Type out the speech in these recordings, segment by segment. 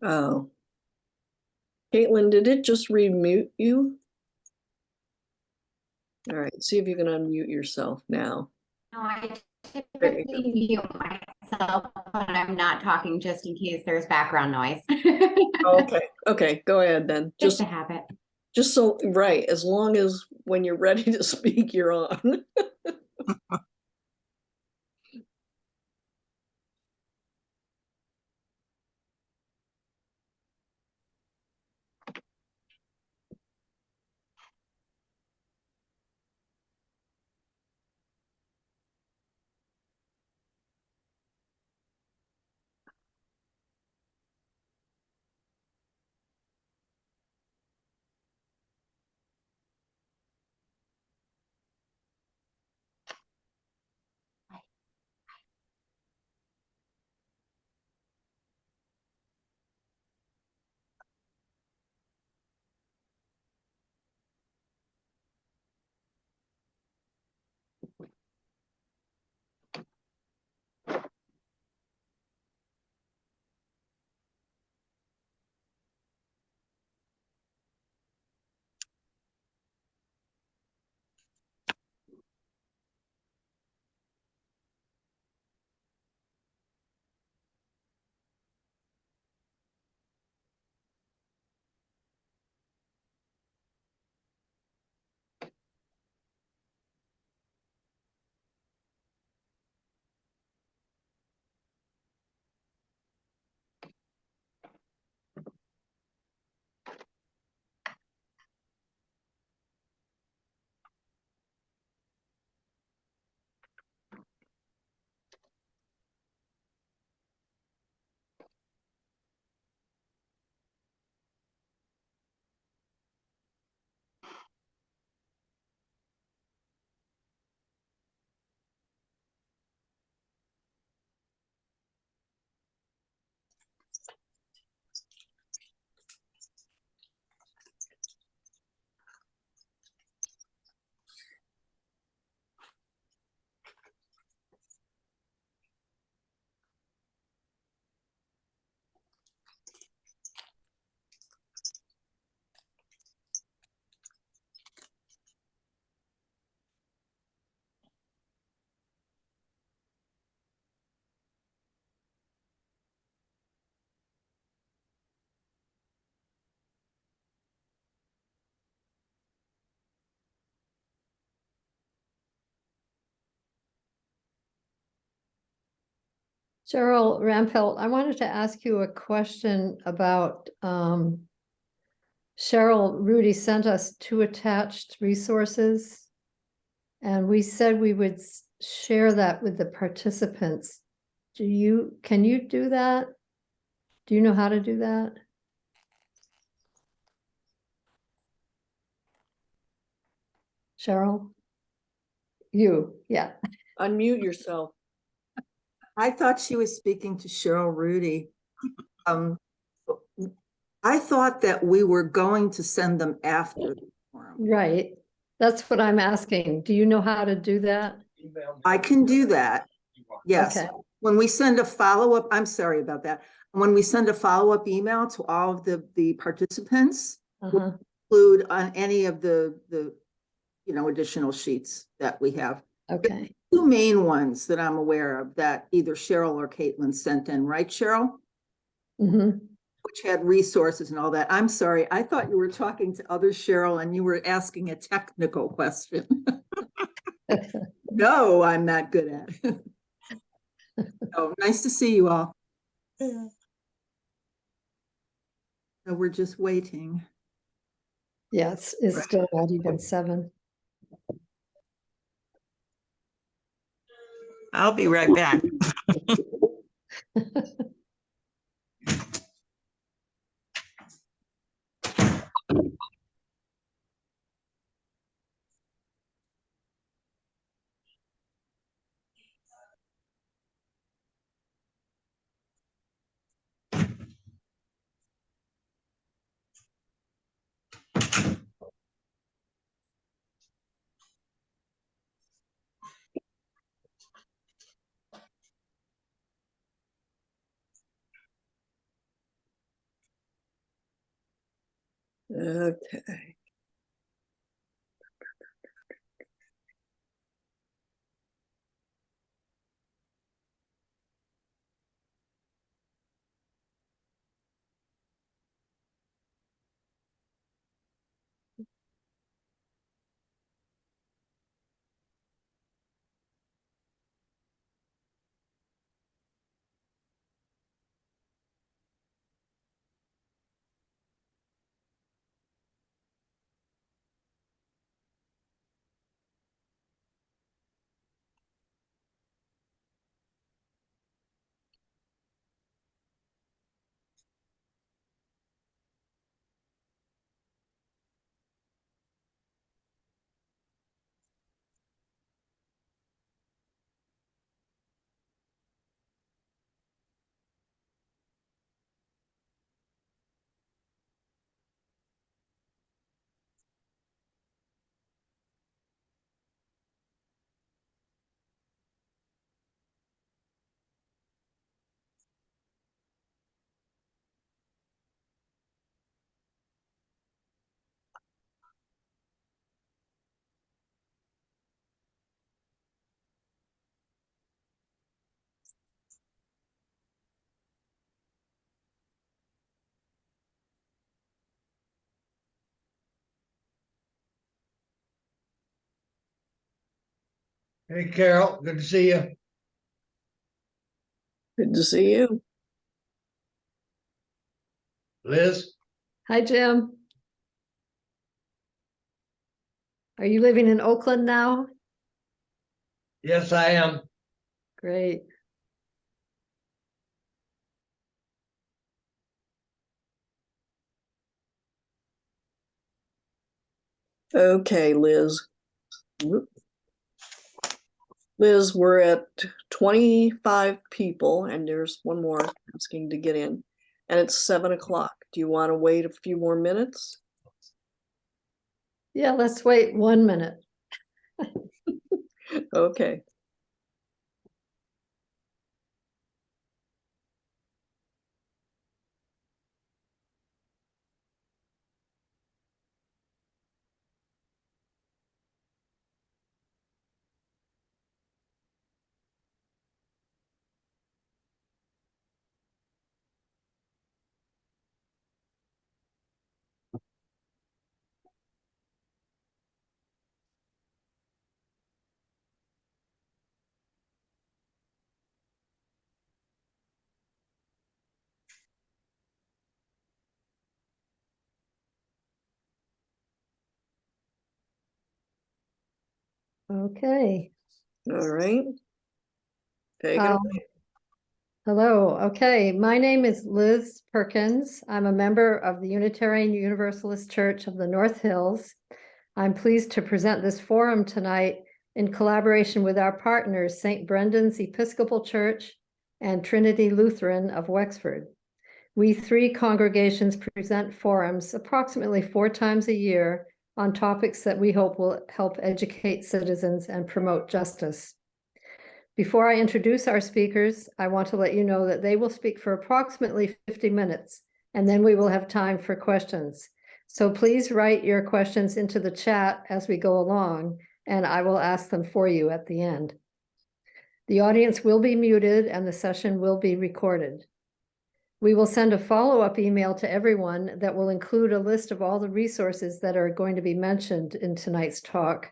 Oh, Caitlin, did it just remute you? All right, see if you can unmute yourself now. No, I There you go. typically mute myself when I'm not talking just in case there's background noise. Okay, okay, go ahead then. Just a habit. Just so, right, as long as when you're ready to speak, you're on. Cheryl Rampelt, I wanted to ask you a question about Cheryl Rudy sent us two attached resources. And we said we would share that with the participants. Can you do that? Do you know how to do that? Cheryl? Yeah. Unmute yourself. I thought she was speaking to Cheryl Rudy. I thought that we were going to send them after the forum. Right. That's what I'm asking. Do you know how to do that? I can do that. Yes. Okay. When we send a follow-up, I'm sorry about that. When we send a follow-up email to all of the participants, we'll include on any of the additional sheets that we have. Okay. The two main ones that I'm aware of that either Cheryl or Caitlin sent in, right, Cheryl? Mm-hmm. Which had resources and all that. I'm sorry, I thought you were talking to others, Cheryl, and you were asking a technical question. No, I'm not good at it. Oh, nice to see you all. So we're just waiting. Yeah, it's still not even 7. I'll be right back. Okay. Hey Carol, good to see you. Good to see you. Liz? Hi, Jim. Are you living in Oakland now? Yes, I am. Great. Okay, Liz. Whoop. Liz, we're at 25 people and there's one more asking to get in. And it's 7 o'clock. Do you want to wait a few more minutes? Yeah, let's wait 1 minute. Okay. Okay. All right. Take it Um, away. Hello. Okay. My name is Liz Perkins. I'm a member of the Unitarian Universalist Church of the North Hills. I'm pleased to present this forum tonight in collaboration with our partners, St. Brendan's Episcopal Church and Trinity Lutheran of Wexford. We three congregations present forums approximately 4 times a year on topics that we hope will help educate citizens and promote justice. Before I introduce our speakers, I want to let you know that they will speak for approximately 50 minutes, and then we will have time for questions. So please write your questions into the chat as we go along, and I will ask them for you at the end. The audience will be muted and the session will be recorded. We will send a follow-up email to everyone that will include a list of all the resources that are going to be mentioned in tonight's talk.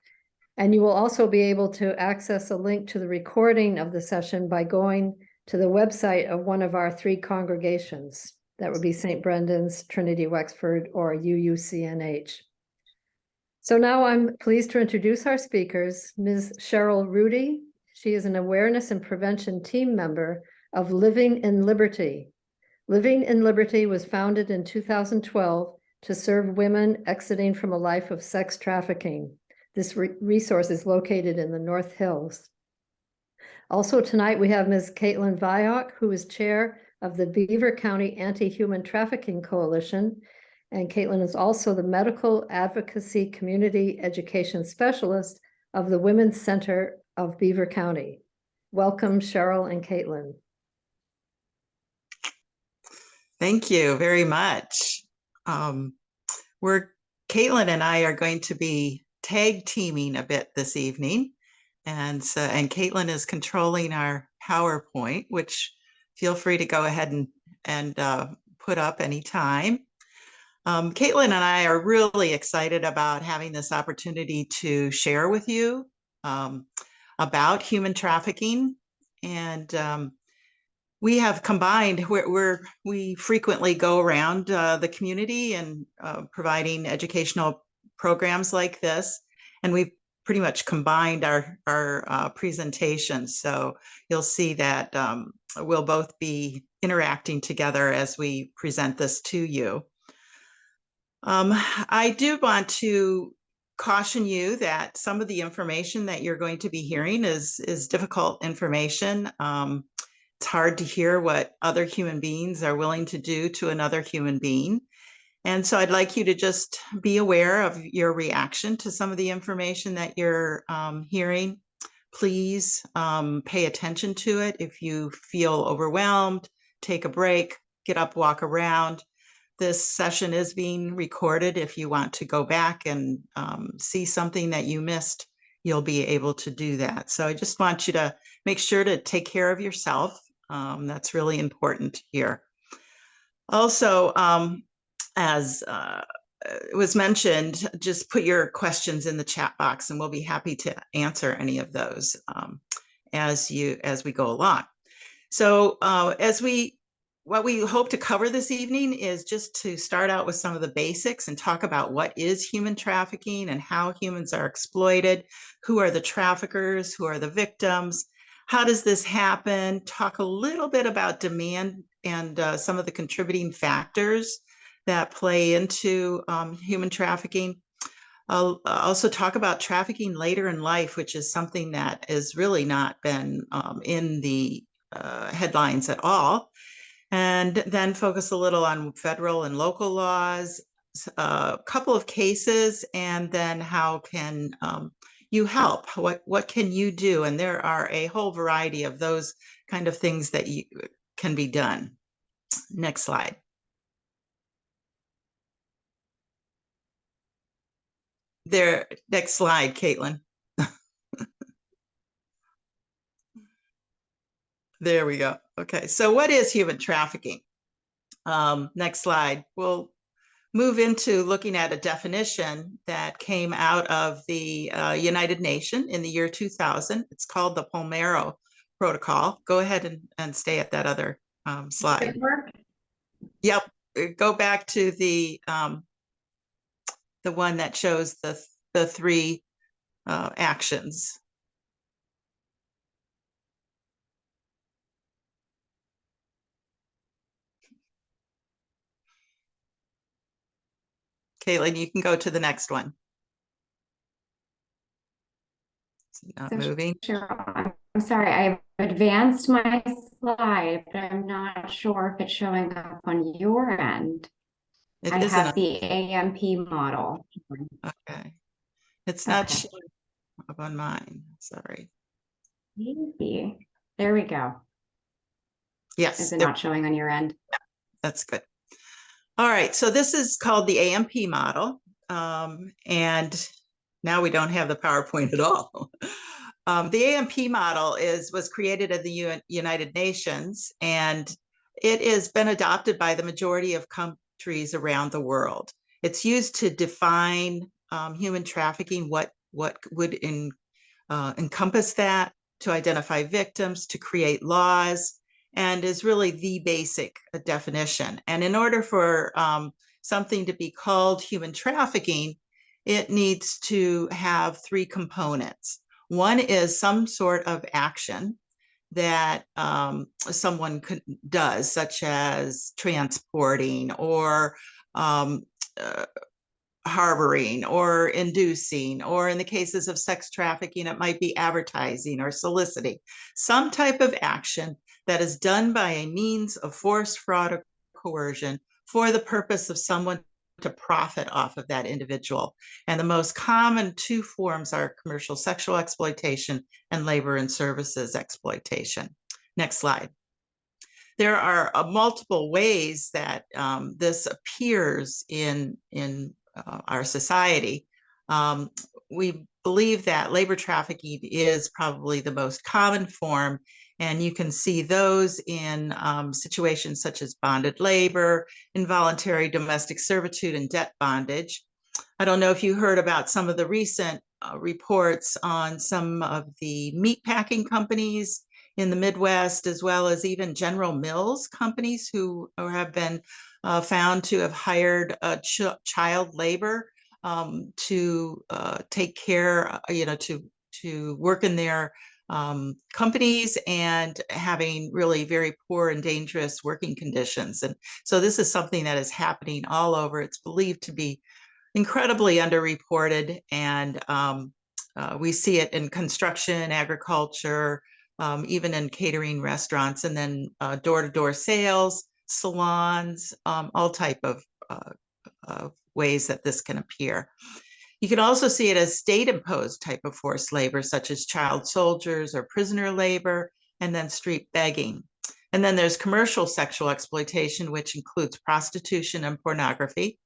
And you will also be able to access a link to the recording of the session by going to the website of one of our 3 congregations. That would be St. Brendan's, Trinity Wexford, or UUCNH. So now I'm pleased to introduce our speakers, Ms. Cheryl Rudy. She is an awareness and prevention team member of Living in Liberty. Living in Liberty was founded in 2012 to serve women exiting from a life of sex trafficking. This resource is located in the North Hills. Also tonight, we have Ms. Caitlin Viock, who is chair of the Beaver County Anti-Human Trafficking Coalition. And Caitlin is also the Medical Advocacy Community Education Specialist of the Women's Center of Beaver County. Welcome, Cheryl and Caitlin. Thank you very much. We're Caitlin and I are going to be tag teaming a bit this evening. And Caitlin is controlling our PowerPoint, which feel free to go ahead and put up anytime. Caitlin and I are really excited about having this opportunity to share with you about human trafficking. And we have combined, we frequently go around the community and providing educational programs like this. And we've pretty much combined our presentations. So you'll see that we'll both be interacting together as we present this to you. I do want to caution you that some of the information that you're going to be hearing is difficult information. It's hard to hear what other human beings are willing to do to another human being. And so I'd like you to just be aware of your reaction to some of the information that you're hearing. Please pay attention to it. If you feel overwhelmed, take a break, get up, walk around. This session is being recorded. If you want to go back and see something that you missed, you'll be able to do that. So I just want you to make sure to take care of yourself. That's really important here. Also, as it was mentioned, just put your questions in the chat box and we'll be happy to answer any of those as we go along. So what we hope to cover this evening is just to start out with some of the basics and talk about what is human trafficking and how humans are exploited, who are the traffickers, who are the victims, how does this happen, talk a little bit about demand and some of the contributing factors that play into human trafficking. I'll also talk about trafficking later in life, which is something that has really not been in the headlines at all. And then focus a little on federal and local laws, a couple of cases, and then how can you help? What can you do? And there are a whole variety of those kind of things that can be done. Next slide. Next slide, Caitlin. There we go. Okay, so what is human trafficking? Next slide. We'll move into looking at a definition that came out of the United Nations in the year 2000. It's called the Palmero Protocol. Go ahead and stay at that other slide. Yep, go back to the one that shows the three actions. Caitlin, you can go to the next one. It's not moving. Sure. I'm sorry, I've advanced my slide, but I'm not sure if it's showing up on your end. I have the AMP model. Okay. It's not showing up on mine. Sorry. Maybe. There we go. Yes. Is it not showing on your end? That's good. All right. So this is called the AMP model. And now we don't have the PowerPoint at all. The AMP model was created at the United Nations, and it has been adopted by the majority of countries around the world. It's used to define human trafficking, what would encompass that, to identify victims, to create laws, and is really the basic definition. And in order for something to be called human trafficking, it needs to have three components. One is some sort of action that someone does, such as transporting or harboring or inducing, or in the cases of sex trafficking, it might be advertising or soliciting, some type of action that is done by a means of force, fraud, or coercion for the purpose of someone to profit off of that individual. And the most common two forms are commercial sexual exploitation and labor and services exploitation. Next slide. There are multiple ways that this appears in our society. We believe that labor trafficking is probably the most common form, and you can see those in situations such as bonded labor, involuntary domestic servitude, and debt bondage. I don't know if you heard about some of the recent reports on some of the meat packing companies in the Midwest, as well as even General Mills companies who have been found to have hired child labor to take care, to work in their companies and having really very poor and dangerous working conditions. And so this is something that is happening all over. It's believed to be incredibly underreported, and we see it in construction, agriculture, even in catering, restaurants, and then door-to-door sales, salons, all type of ways that this can appear. You can also see it as state-imposed type of forced labor, such as child soldiers or prisoner labor, and then street begging. And then there's commercial sexual exploitation, which includes prostitution and pornography,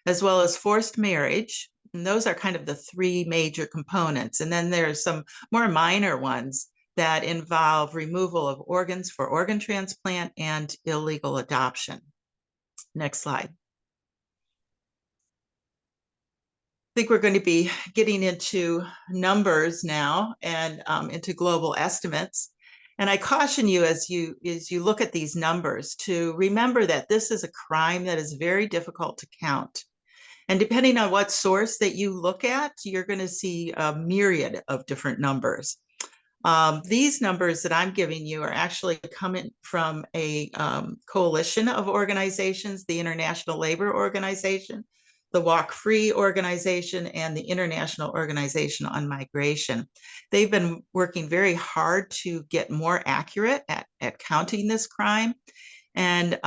as well as forced marriage. And those are kind of the three major components. And then there's some more minor ones that involve removal of organs for organ transplant and illegal adoption. Next slide. I think we're going to be getting into numbers now and into global estimates. And I caution you as you look at these numbers to remember that this is a crime that is very difficult to count. And depending on what source that you look at, you're going to see a myriad of different numbers. These numbers that I'm giving you are actually coming from a coalition of organizations, the International Labor Organization, the Walk Free Organization, and the International Organization on Migration. They've been working very hard to get more accurate at counting this crime. And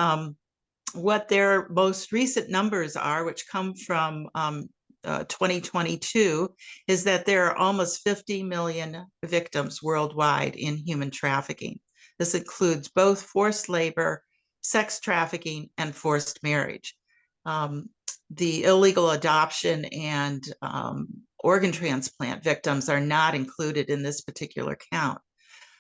what their most recent numbers are, which come from 2022, is that there are almost 50 million victims worldwide in human trafficking. This includes both forced labor, sex trafficking, and forced marriage. The illegal adoption and organ transplant victims are not included in this particular count.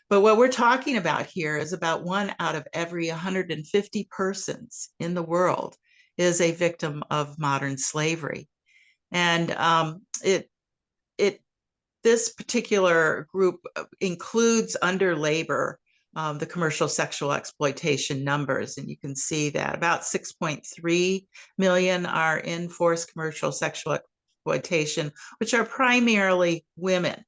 But what we're talking about here is about 1 out of every 150 persons in the world is a victim of modern slavery. And this particular group includes under labor the commercial sexual exploitation numbers. And you can see that about 6.3 million are in forced commercial sexual exploitation, which are primarily women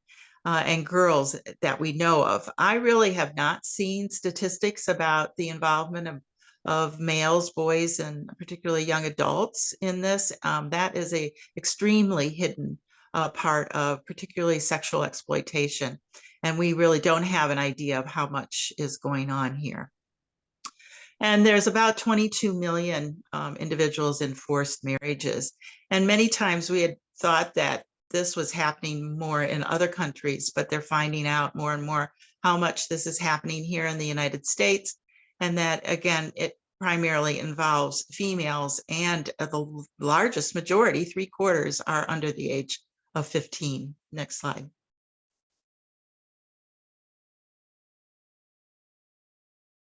and girls that we know of. I really have not seen statistics about the involvement of males, boys, and particularly young adults in this. That is a extremely hidden part of particularly sexual exploitation. And we really don't have an idea of how much is going on here. And there's about 22 million individuals in forced marriages. And many times we had thought that this was happening more in other countries, but they're finding out more and more how much this is happening here in the United States. And that, again, it primarily involves females, and the largest majority, 3/4, are under the age of 15. Next slide.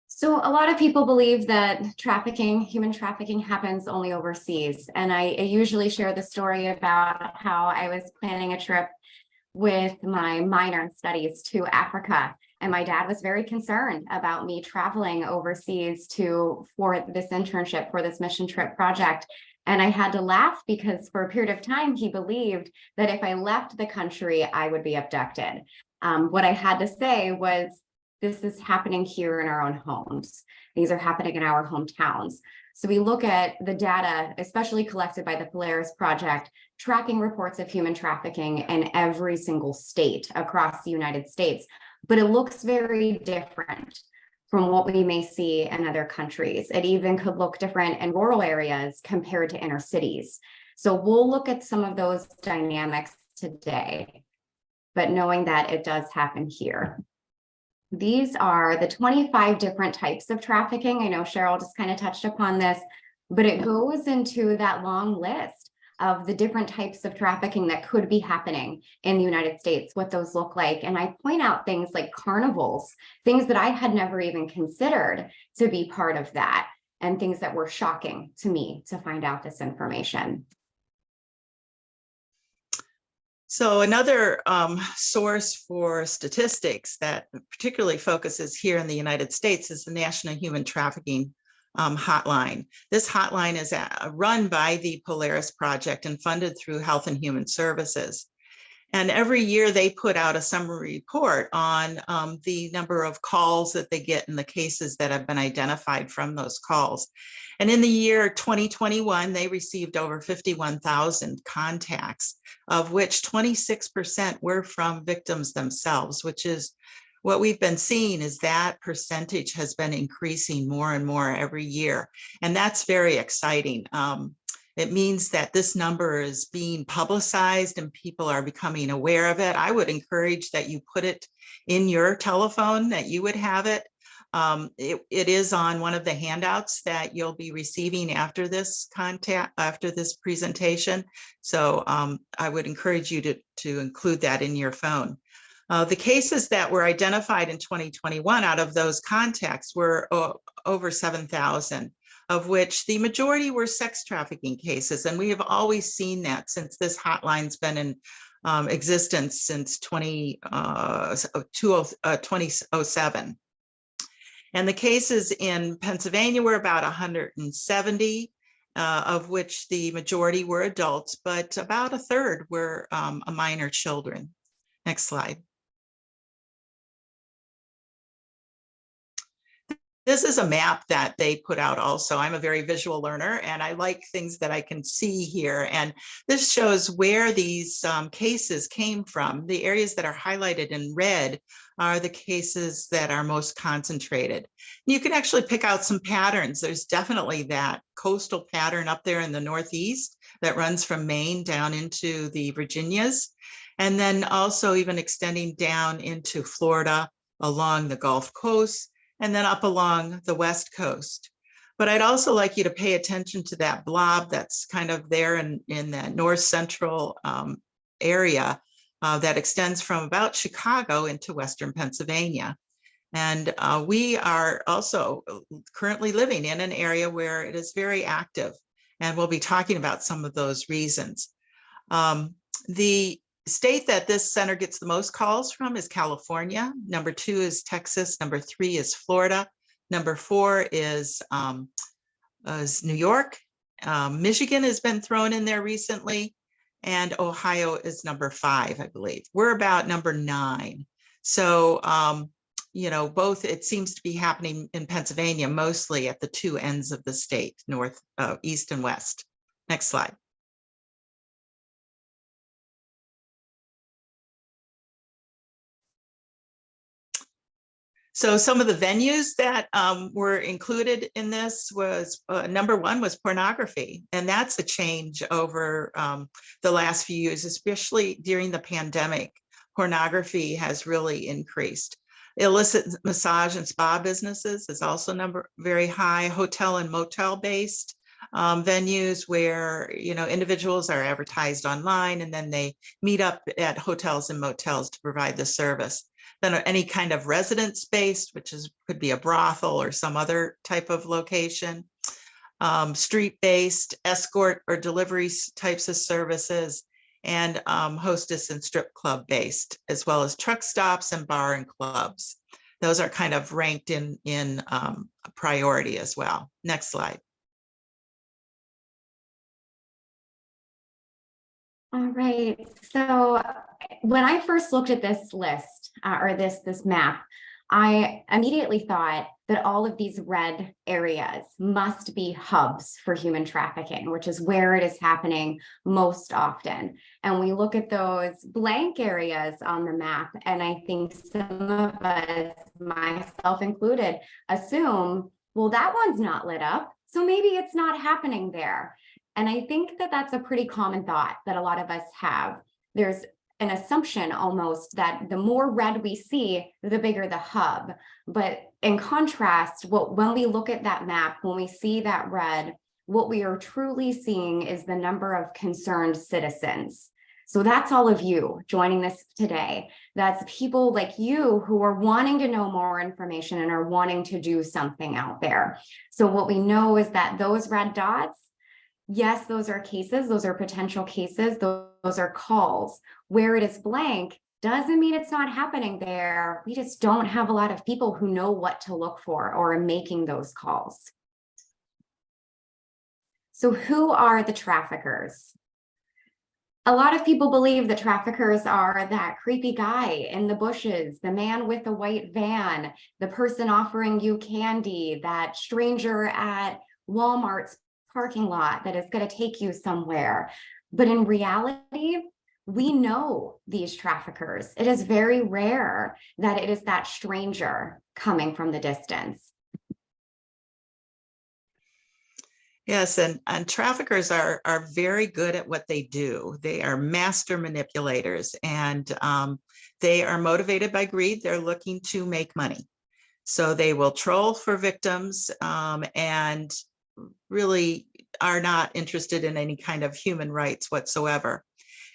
So a lot of people believe that human trafficking happens only overseas. And I usually share the story about how I was planning a trip with my minor in studies to Africa. And my dad was very concerned about me traveling overseas for this internship, for this mission trip project. And I had to laugh because for a period of time, he believed that if I left the country, I would be abducted. What I had to say was, this is happening here in our own homes. These are happening in our hometowns. So we look at the data, especially collected by the Polaris Project, tracking reports of human trafficking in every single state across the United States. But it looks very different from what we may see in other countries. It even could look different in rural areas compared to inner cities. So we'll look at some of those dynamics today, but knowing that it does happen here. These are the 25 different types of trafficking. I know Cheryl just kind of touched upon this, but it goes into that long list of the different types of trafficking that could be happening in the United States, what those look like. And I point out things like carnivals, things that I had never even considered to be part of that, and things that were shocking to me to find out this information. So another source for statistics that particularly focuses here in the United States is the National Human Trafficking Hotline. This hotline is run by the Polaris Project and funded through Health and Human Services. And every year they put out a summary report on the number of calls that they get and the cases that have been identified from those calls. And in the year 2021, they received over 51,000 contacts, of which 26% were from victims themselves, which is what we've been seeing is that percentage has been increasing more and more every year. And that's very exciting. It means that this number is being publicized and people are becoming aware of it. I would encourage that you put it in your telephone, that you would have it. It is on one of the handouts that you'll be receiving after this presentation. So I would encourage you to include that in your phone. The cases that were identified in 2021 out of those contacts were over 7,000. Of which the majority were sex trafficking cases. And we have always seen that since this hotline's been in existence since 2007. And the cases in Pennsylvania were about 170, of which the majority were adults, but about a third were minor children. Next slide. This is a map that they put out also. I'm a very visual learner and I like things that I can see here. And this shows where these cases came from. The areas that are highlighted in red are the cases that are most concentrated. You can actually pick out some patterns. There's definitely that coastal pattern up there in the Northeast that runs from Maine down into the Virginias. And then also even extending down into Florida along the Gulf Coast, and then up along the West Coast. But I'd also like you to pay attention to that blob that's kind of there in that north central area that extends from about Chicago into Western Pennsylvania. And we are also currently living in an area where it is very active. And we'll be talking about some of those reasons. The state that this center gets the most calls from is California. Number 2 is Texas. Number 3 is Florida. Number 4 is New York. Michigan has been thrown in there recently. And Ohio is number 5, I believe. We're about number 9. So, you know, both, it seems to be happening in Pennsylvania, mostly at the 2 ends of the state, north, east and west. Next slide. So some of the venues that were included in this was number 1 was pornography. And that's a change over the last few years, especially during the pandemic. Pornography has really increased. Illicit massage and spa businesses is also very high. Hotel and motel based venues where, you know, individuals are advertised online and then they meet up at hotels and motels to provide the service. Then any kind of residence-based, which could be a brothel or some other type of location, street-based, escort or delivery types of services, and hostess and strip club-based, as well as truck stops and bar and clubs. Those are kind of ranked in priority as well. Next slide. All right, so when I first looked at this list or this map, I immediately thought that all of these red areas must be hubs for human trafficking, which is where it is happening most often. And we look at those blank areas on the map, and I think some of us, myself included, assume, well, that one's not lit up, so maybe it's not happening there. And I think that that's a pretty common thought that a lot of us have. There's an assumption almost that the more red we see, the bigger the hub. But in contrast, when we look at that map, when we see that red, What we are truly seeing is the number of concerned citizens. So that's all of you joining this today. That's people like you who are wanting to know more information and are wanting to do something out there. So what we know is that those red dots, yes, those are cases, those are potential cases, those are calls. Where it is blank doesn't mean it's not happening there. We just don't have a lot of people who know what to look for or are making those calls. So who are the traffickers? A lot of people believe the traffickers are that creepy guy in the bushes, the man with the white van, the person offering you candy, that stranger at Walmart's parking lot that is going to take you somewhere. But in reality, we know these traffickers. It is very rare that it is that stranger coming from the distance. Yes, and traffickers are very good at what they do. They are master manipulators, and they are motivated by greed. They're looking to make money. So they will troll for victims and really are not interested in any kind of human rights whatsoever.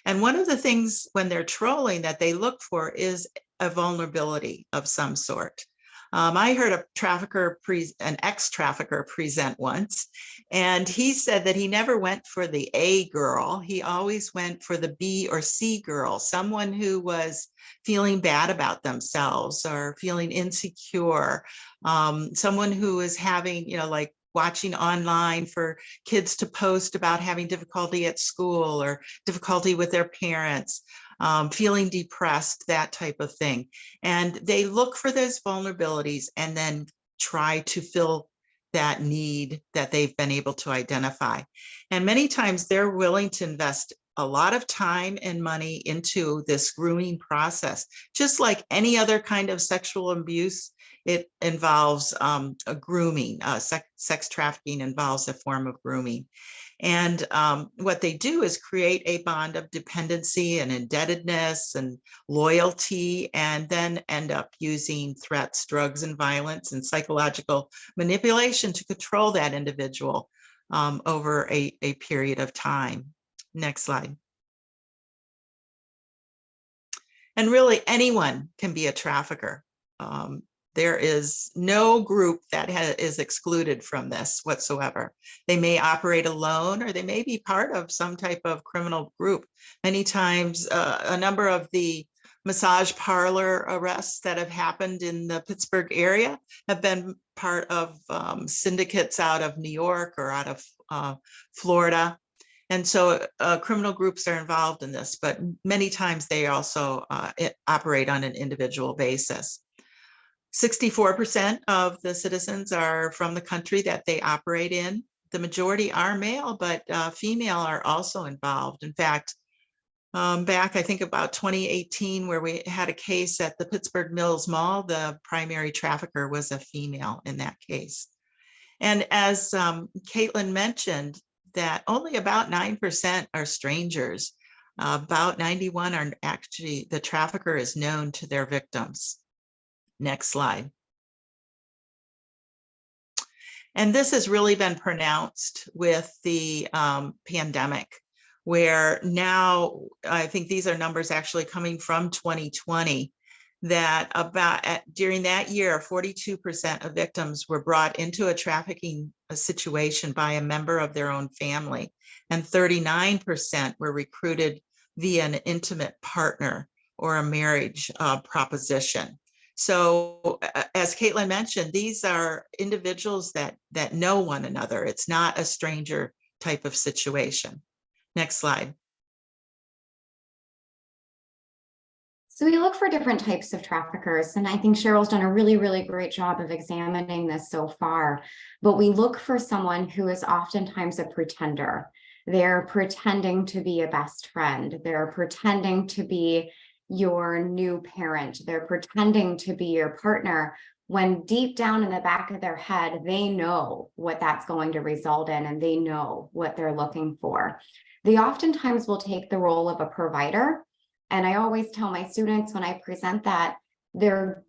And one of the things when they're trolling that they look for is a vulnerability of some sort. I heard an ex-trafficker present once, and he said that he never went for the A girl. He always went for the B or C girl, someone who was feeling bad about themselves or feeling insecure, someone who is having, like watching online for kids to post about having difficulty at school or difficulty with their parents, feeling depressed, that type of thing. And they look for those vulnerabilities and then try to fill that need that they've been able to identify. And many times they're willing to invest a lot of time and money into this grooming process. Just like any other kind of sexual abuse, it involves a grooming. Sex trafficking involves a form of grooming. And what they do is create a bond of dependency and indebtedness and loyalty, and then end up using threats, drugs, and violence and psychological manipulation to control that individual over a period of time. Next slide. And really anyone can be a trafficker. There is no group that is excluded from this whatsoever. They may operate alone or they may be part of some type of criminal group. Many times, a number of the massage parlor arrests that have happened in the Pittsburgh area have been part of syndicates out of New York or out of Florida. And so criminal groups are involved in this, but many times they also operate on an individual basis. 64% of the citizens are from the country that they operate in. The majority are male, but female are also involved. In fact, back, I think about 2018, where we had a case at the Pittsburgh Mills Mall, the primary trafficker was a female in that case. And as Caitlin mentioned, that only about 9% are strangers. About 91 are actually, the trafficker is known to their victims. Next slide. And this has really been pronounced with the pandemic, where now, I think these are numbers actually coming from 2020, that during that year, 42% of victims were brought into a trafficking situation by a member of their own family, and 39% were recruited via an intimate partner or a marriage proposition. So as Caitlin mentioned, these are individuals that know one another. It's not a stranger type of situation. Next slide. So we look for different types of traffickers, and I think Cheryl's done a really, really great job of examining this so far. But we look for someone who is oftentimes a pretender. They're pretending to be a best friend. They're pretending to be your new parent. They're pretending to be your partner, when deep down in the back of their head, they know what that's going to result in, and they know what they're looking for. They oftentimes will take the role of a provider. And I always tell my students when I present that, they're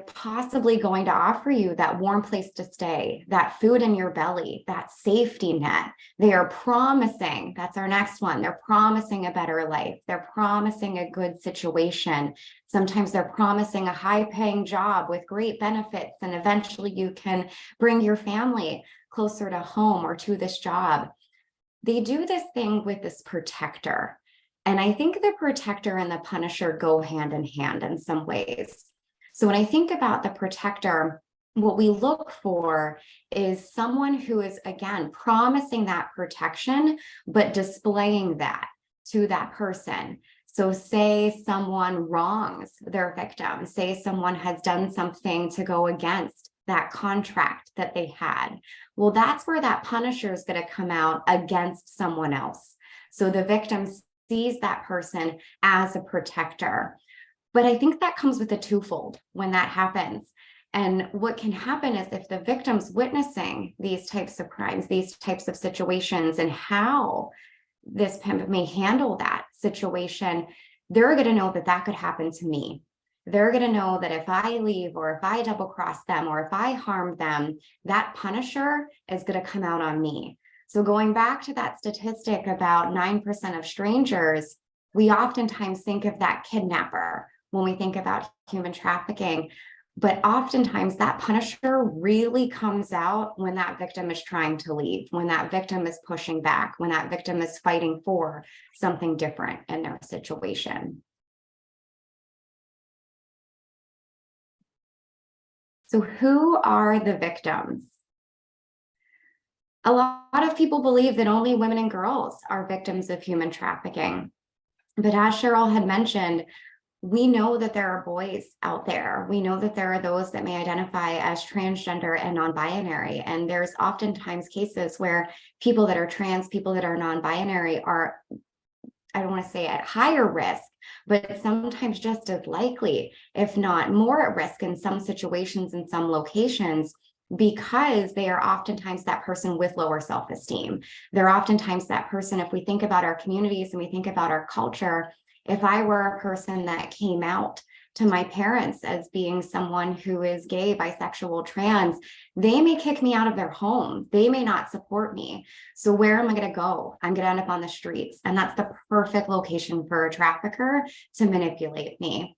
possibly going to offer you that warm place to stay, that food in your belly, that safety net. They are promising, that's our next one. They're promising a better life. They're promising a good situation. Sometimes they're promising a high-paying job with great benefits, and eventually you can bring your family closer to home or to this job. They do this thing with this protector. And I think the protector and the punisher go hand in hand in some ways. So when I think about the protector, what we look for is someone who is, again, promising that protection, but displaying that to that person. So say someone wrongs their victim, say someone has done something to go against that contract that they had. Well, that's where that punisher is going to come out against someone else. So the victim sees that person as a protector. But I think that comes with a twofold when that happens. And what can happen is if the victim's witnessing these types of crimes, these types of situations, and how this pimp may handle that situation, they're going to know that that could happen to me. They're going to know that if I leave, or if I double cross them, or if I harm them, that punisher is going to come out on me. So going back to that statistic about 9% of strangers, we oftentimes think of that kidnapper when we think about human trafficking. But oftentimes that punisher really comes out when that victim is trying to leave, when that victim is pushing back, when that victim is fighting for something different in their situation. So who are the victims? A lot of people believe that only women and girls are victims of human trafficking. But as Cheryl had mentioned, we know that there are boys out there. We know that there are those that may identify as transgender and non-binary. And there's oftentimes cases where people that are trans, people that are non-binary are, I don't want to say at higher risk, but sometimes just as likely, if not more at risk in some situations, in some locations, because they are oftentimes that person with lower self-esteem. They're oftentimes that person, if we think about our communities and we think about our culture, if I were a person that came out to my parents as being someone who is gay, bisexual, trans, they may kick me out of their home. They may not support me. So where am I going to go? I'm going to end up on the streets. And that's the perfect location for a trafficker to manipulate me.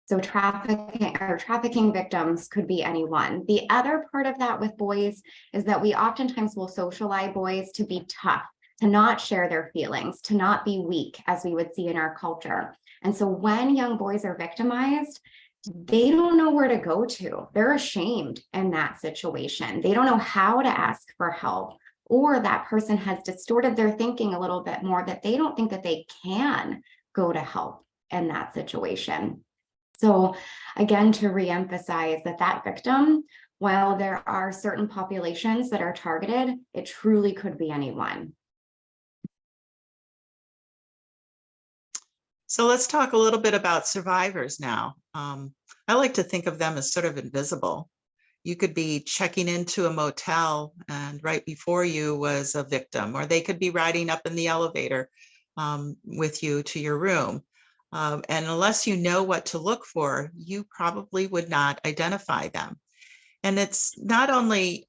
So trafficking victims could be anyone. The other part of that with boys is that we oftentimes will socialize boys to be tough, to not share their feelings, to not be weak, as we would see in our culture. And so when young boys are victimized, they don't know where to go to. They're ashamed in that situation. They don't know how to ask for help, or that person has distorted their thinking a little bit more that they don't think that they can go to help in that situation. So again, to reemphasize that victim, while there are certain populations that are targeted, it truly could be anyone. So let's talk a little bit about survivors now. I like to think of them as sort of invisible. You could be checking into a motel and right before you was a victim, or they could be riding up in the elevator with you to your room. And unless you know what to look for, you probably would not identify them. And it's not only,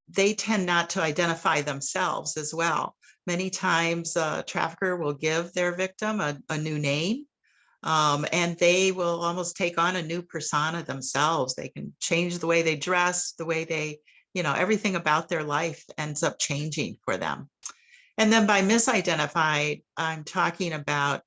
they tend not to identify themselves as well. Many times a trafficker will give their victim a new name, and they will almost take on a new persona themselves. They can change the way they dress, the way they, everything about their life ends up changing for them. And then by misidentified, I'm talking about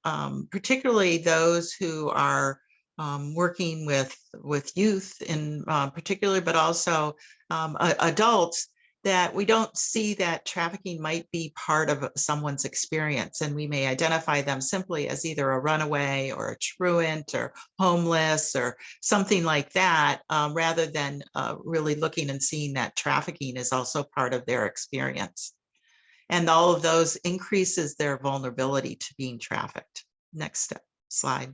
particularly those who are working with youth in particular, but also adults, that we don't see that trafficking might be part of someone's experience. And we may identify them simply as either a runaway or a truant or homeless or something like that, rather than really looking and seeing that trafficking is also part of their experience. And all of those increases their vulnerability to being trafficked. Next slide.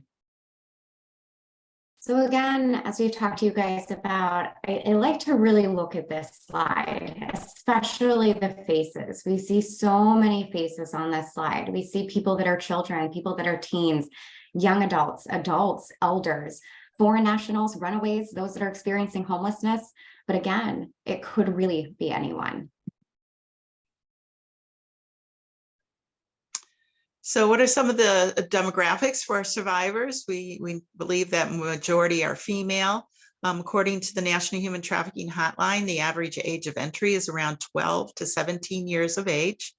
So again, as we've talked to you guys about, I like to really look at this slide, especially the faces. We see so many faces on this slide. We see people that are children, people that are teens, young adults, elders, foreign nationals, runaways, those that are experiencing homelessness. But again, it could really be anyone. So what are some of the demographics for our survivors? We believe that majority are female. According to the National Human Trafficking Hotline, the average age of entry is around 12 to 17 years of age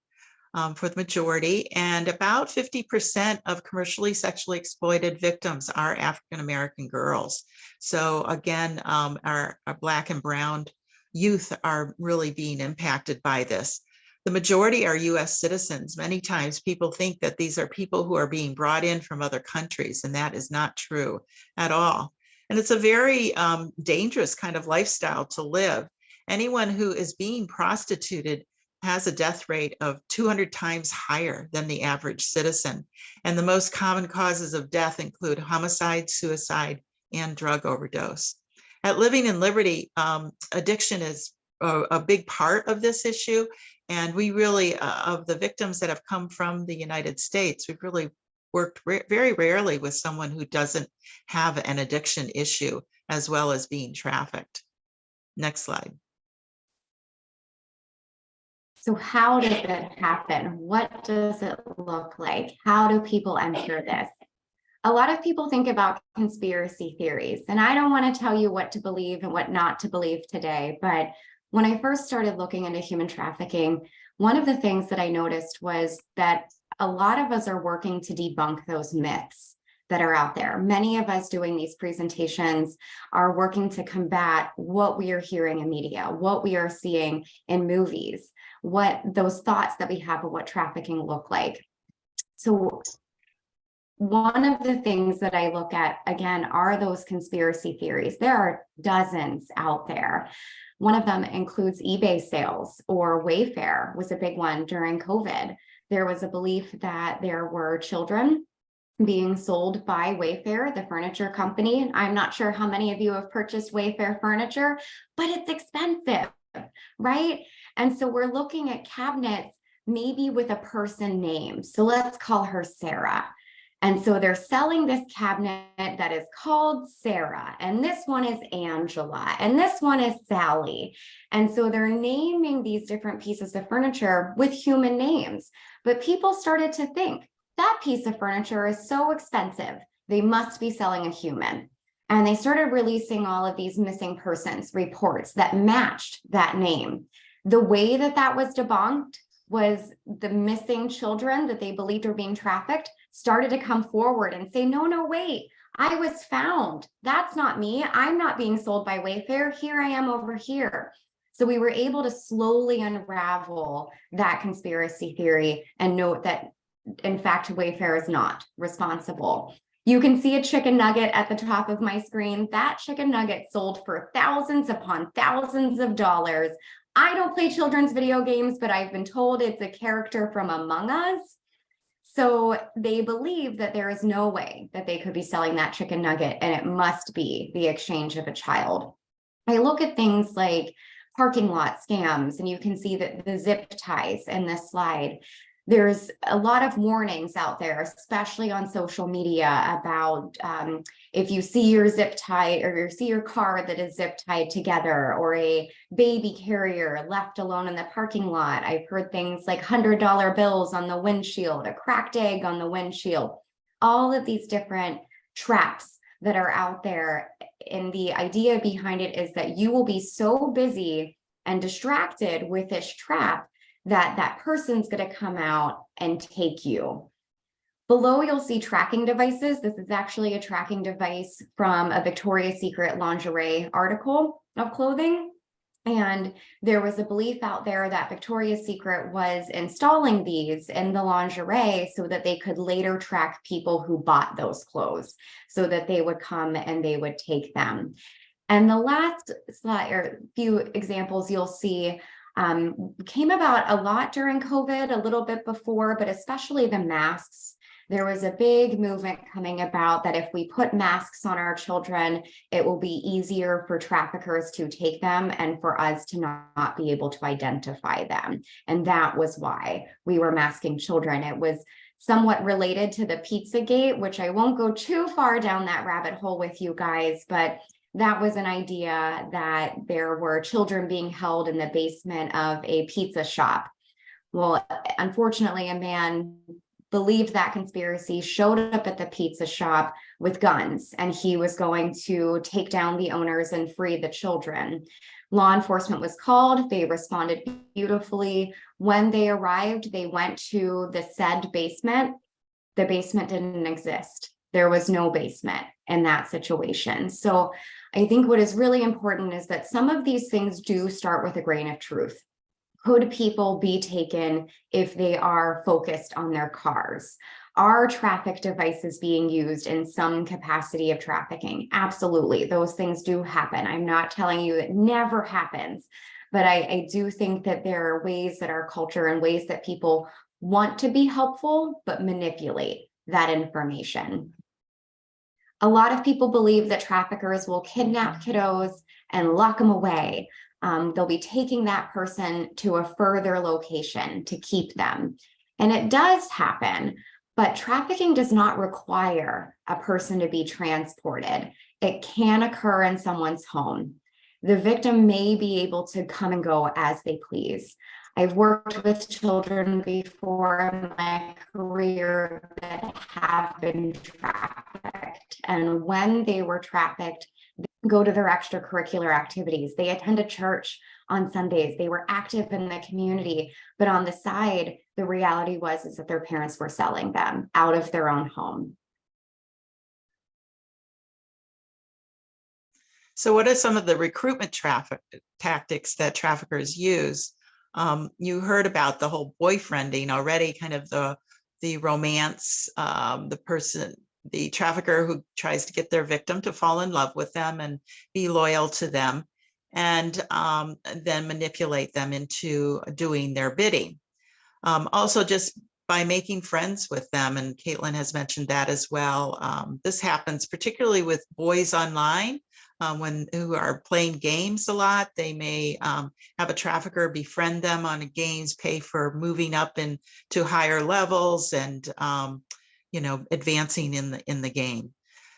for the majority. And about 50% of commercially sexually exploited victims are African-American girls. So again, our Black and Brown youth are really being impacted by this. The majority are US citizens. Many times people think that these are people who are being brought in from other countries, and that is not true at all. And it's a very dangerous kind of lifestyle to live. Anyone who is being prostituted has a death rate of 200 times higher than the average citizen. And the most common causes of death include homicide, suicide, and drug overdose. At Living in Liberty, addiction is a big part of this issue. And we really, of the victims that have come from the United States, we've really worked very rarely with someone who doesn't have an addiction issue as well as being trafficked. Next slide. So how does it happen? What does it look like? How do people enter this? A lot of people think about conspiracy theories, and I don't want to tell you what to believe and what not to believe today, but when I first started looking into human trafficking, one of the things that I noticed was that a lot of us are working to debunk those myths that are out there. Many of us doing these presentations are working to combat what we are hearing in media, what we are seeing in movies, what those thoughts that we have of what trafficking look like. So one of the things that I look at, again, are those conspiracy theories. There are dozens out there. One of them includes eBay sales, or Wayfair was a big one during COVID. There was a belief that there were children being sold by Wayfair, the furniture company. I'm not sure how many of you have purchased Wayfair furniture, but it's expensive, right? And so we're looking at cabinets maybe with a person name. So let's call her Sarah. And so they're selling this cabinet that is called Sarah, and this one is Angela, and this one is Sally. And so they're naming these different pieces of furniture with human names. But people started to think, that piece of furniture is so expensive, they must be selling a human. And they started releasing all of these missing persons reports that matched that name. The way that that was debunked was the missing children that they believed were being trafficked started to come forward and say, no, wait, I was found. That's not me. I'm not being sold by Wayfair. Here I am over here. So we were able to slowly unravel that conspiracy theory and note that, in fact, Wayfair is not responsible. You can see a chicken nugget at the top of my screen. That chicken nugget sold for thousands upon thousands of dollars. I don't play children's video games, but I've been told it's a character from Among Us. So they believe that there is no way that they could be selling that chicken nugget, and it must be the exchange of a child. I look at things like parking lot scams, and you can see that the zip ties in this slide. There's a lot of warnings out there, especially on social media, about if you see your zip tie or you see your car that is zip tied together, or a baby carrier left alone in the parking lot. I've heard things like $100 bills on the windshield, a cracked egg on the windshield, all of these different traps that are out there. And the idea behind it is that you will be so busy and distracted with this trap that that person's going to come out and take you. Below, you'll see tracking devices. This is actually a tracking device from a Victoria's Secret lingerie article of clothing. And there was a belief out there that Victoria's Secret was installing these in the lingerie so that they could later track people who bought those clothes, so that they would come and they would take them. And the last slide, or few examples you'll see, came about a lot during COVID, a little bit before, but especially the masks. There was a big movement coming about that if we put masks on our children, it will be easier for traffickers to take them and for us to not be able to identify them. And that was why we were masking children. It was somewhat related to the Pizzagate, which I won't go too far down that rabbit hole with you guys, but that was an idea that there were children being held in the basement of a pizza shop. Well, unfortunately, a man believed that conspiracy, showed up at the pizza shop with guns, and he was going to take down the owners and free the children. Law enforcement was called. They responded beautifully. When they arrived, they went to the said basement. The basement didn't exist. There was no basement in that situation. So I think what is really important is that some of these things do start with a grain of truth. Could people be taken if they are focused on their cars? Are traffic devices being used in some capacity of trafficking? Absolutely, those things do happen. I'm not telling you it never happens, but I do think that there are ways that our culture and ways that people want to be helpful, but manipulate that information. A lot of people believe that traffickers will kidnap kiddos and lock them away. They'll be taking that person to a further location to keep them. And it does happen, but trafficking does not require a person to be transported. It can occur in someone's home. The victim may be able to come and go as they please. I've worked with children before in my career that have been trafficked. And when they were trafficked, they go to their extracurricular activities. They attended church on Sundays. They were active in the community. But on the side, the reality is that their parents were selling them out of their own home. So what are some of the recruitment tactics that traffickers use? You heard about the whole boyfriending already, kind of the romance, the trafficker who tries to get their victim to fall in love with them and be loyal to them, and then manipulate them into doing their bidding. Also, just by making friends with them, and Caitlin has mentioned that as well. This happens particularly with boys online. Who are playing games a lot. They may have a trafficker befriend them on games, pay for moving up into higher levels, and advancing in the game.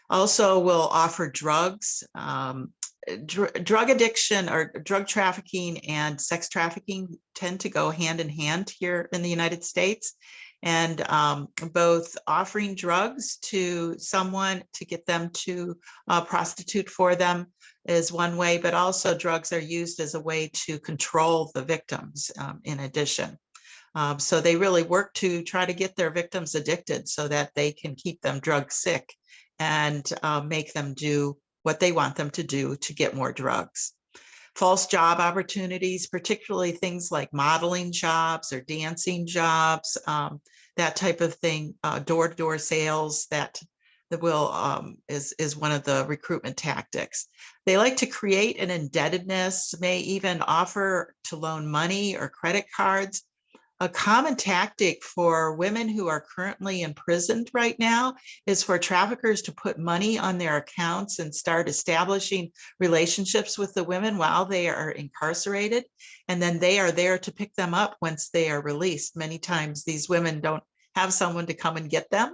Also, will offer drugs. Drug addiction or drug trafficking and sex trafficking tend to go hand in hand here in the United States. And both offering drugs to someone to get them to prostitute for them is one way, but also drugs are used as a way to control the victims in addition. So they really work to try to get their victims addicted so that they can keep them drug sick and make them do what they want them to do to get more drugs. False job opportunities, particularly things like modeling jobs or dancing jobs, that type of thing, door-to-door sales, that will is one of the recruitment tactics. They like to create an indebtedness, may even offer to loan money or credit cards. A common tactic for women who are currently imprisoned right now is for traffickers to put money on their accounts and start establishing relationships with the women while they are incarcerated. And then they are there to pick them up once they are released. Many times these women don't have someone to come and get them.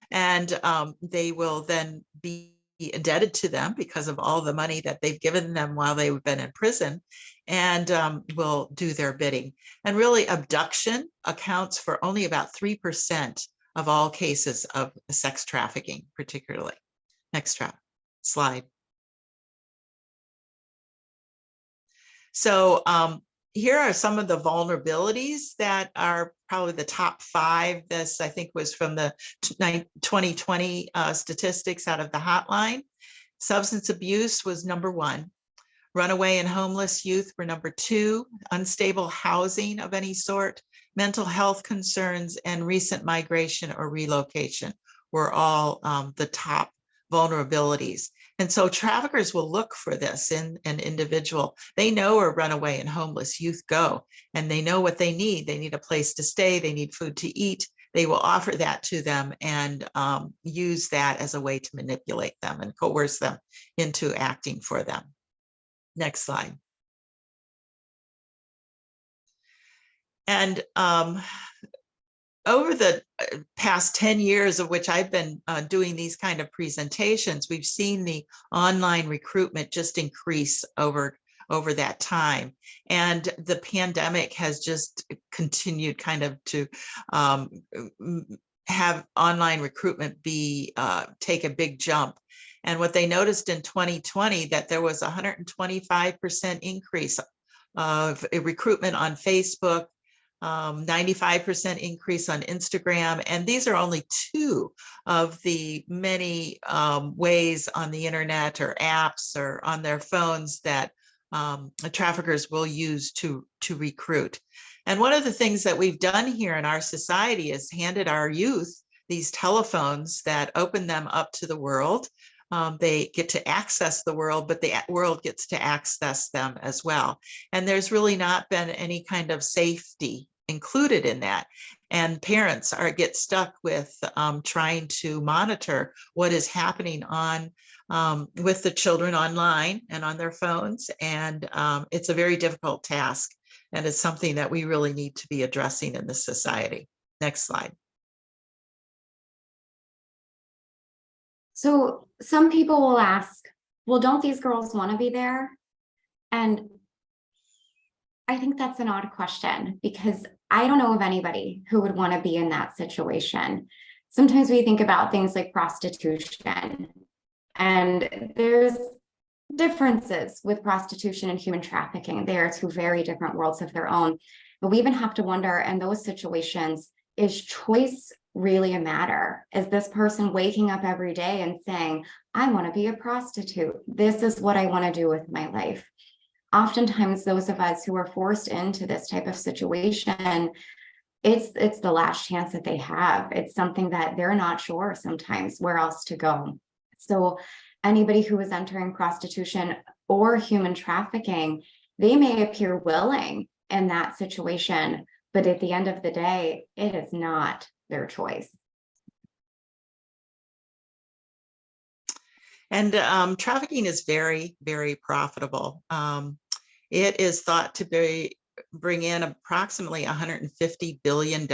And they will then be indebted to them because of all the money that they've given them while they've been in prison, and will do their bidding. And really, abduction accounts for only about 3% of all cases of sex trafficking, particularly. Next slide. So here are some of the vulnerabilities that are probably the top 5. This, I think, was from the 2020 statistics out of the hotline. Substance abuse was number 1. Runaway and homeless youth were number 2. Unstable housing of any sort, mental health concerns, and recent migration or relocation were all the top vulnerabilities. And so traffickers will look for this in an individual. They know where runaway and homeless youth go, and they know what they need. They need a place to stay. They need food to eat. They will offer that to them and use that as a way to manipulate them and coerce them into acting for them. Next slide. And over the past 10 years of which I've been doing these kind of presentations, we've seen the online recruitment just increase over that time. And the pandemic has just continued kind of to have online recruitment take a big jump. And what they noticed in 2020, that there was 125% increase of recruitment on Facebook, 95% increase on Instagram. And these are only two of the many ways on the internet or apps or on their phones that traffickers will use to recruit. And one of the things that we've done here in our society is handed our youth these telephones that open them up to the world. They get to access the world, but the world gets to access them as well. And there's really not been any kind of safety included in that. And parents get stuck with trying to monitor what is happening on with the children online and on their phones. And it's a very difficult task. And it's something that we really need to be addressing in this society. Next slide. So some people will ask, well, don't these girls want to be there? And I think that's an odd question, because I don't know of anybody who would want to be in that situation. Sometimes we think about things like prostitution, and there's differences with prostitution and human trafficking. They are two very different worlds of their own. But we even have to wonder, in those situations, is choice really a matter? Is this person waking up every day and saying, I want to be a prostitute. This is what I want to do with my life. Oftentimes, those of us who are forced into this type of situation, it's the last chance that they have. It's something that they're not sure sometimes where else to go. So anybody who is entering prostitution or human trafficking, they may appear willing in that situation, but at the end of the day, it is not their choice. And trafficking is very, very profitable. It is thought to bring in approximately $150 billion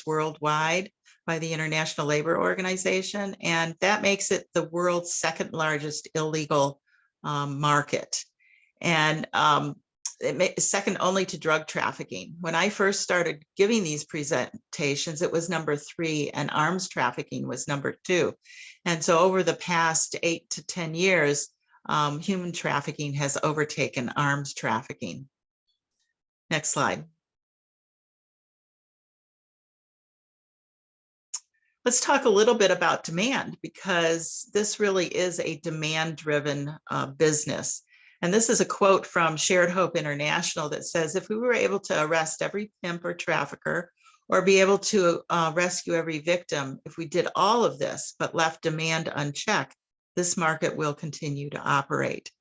worldwide by the International Labor Organization. And that makes it the world's second largest illegal market. And second only to drug trafficking. When I first started giving these presentations, it was number 3, and arms trafficking was number 2. And so over the past 8 to 10 years, human trafficking has overtaken arms trafficking. Next slide. Let's talk a little bit about demand, because this really is a demand-driven business. And this is a quote from Shared Hope International that says, if we were able to arrest every pimp or trafficker, or be able to rescue every victim, if we did all of this but left demand unchecked, this market will continue to operate.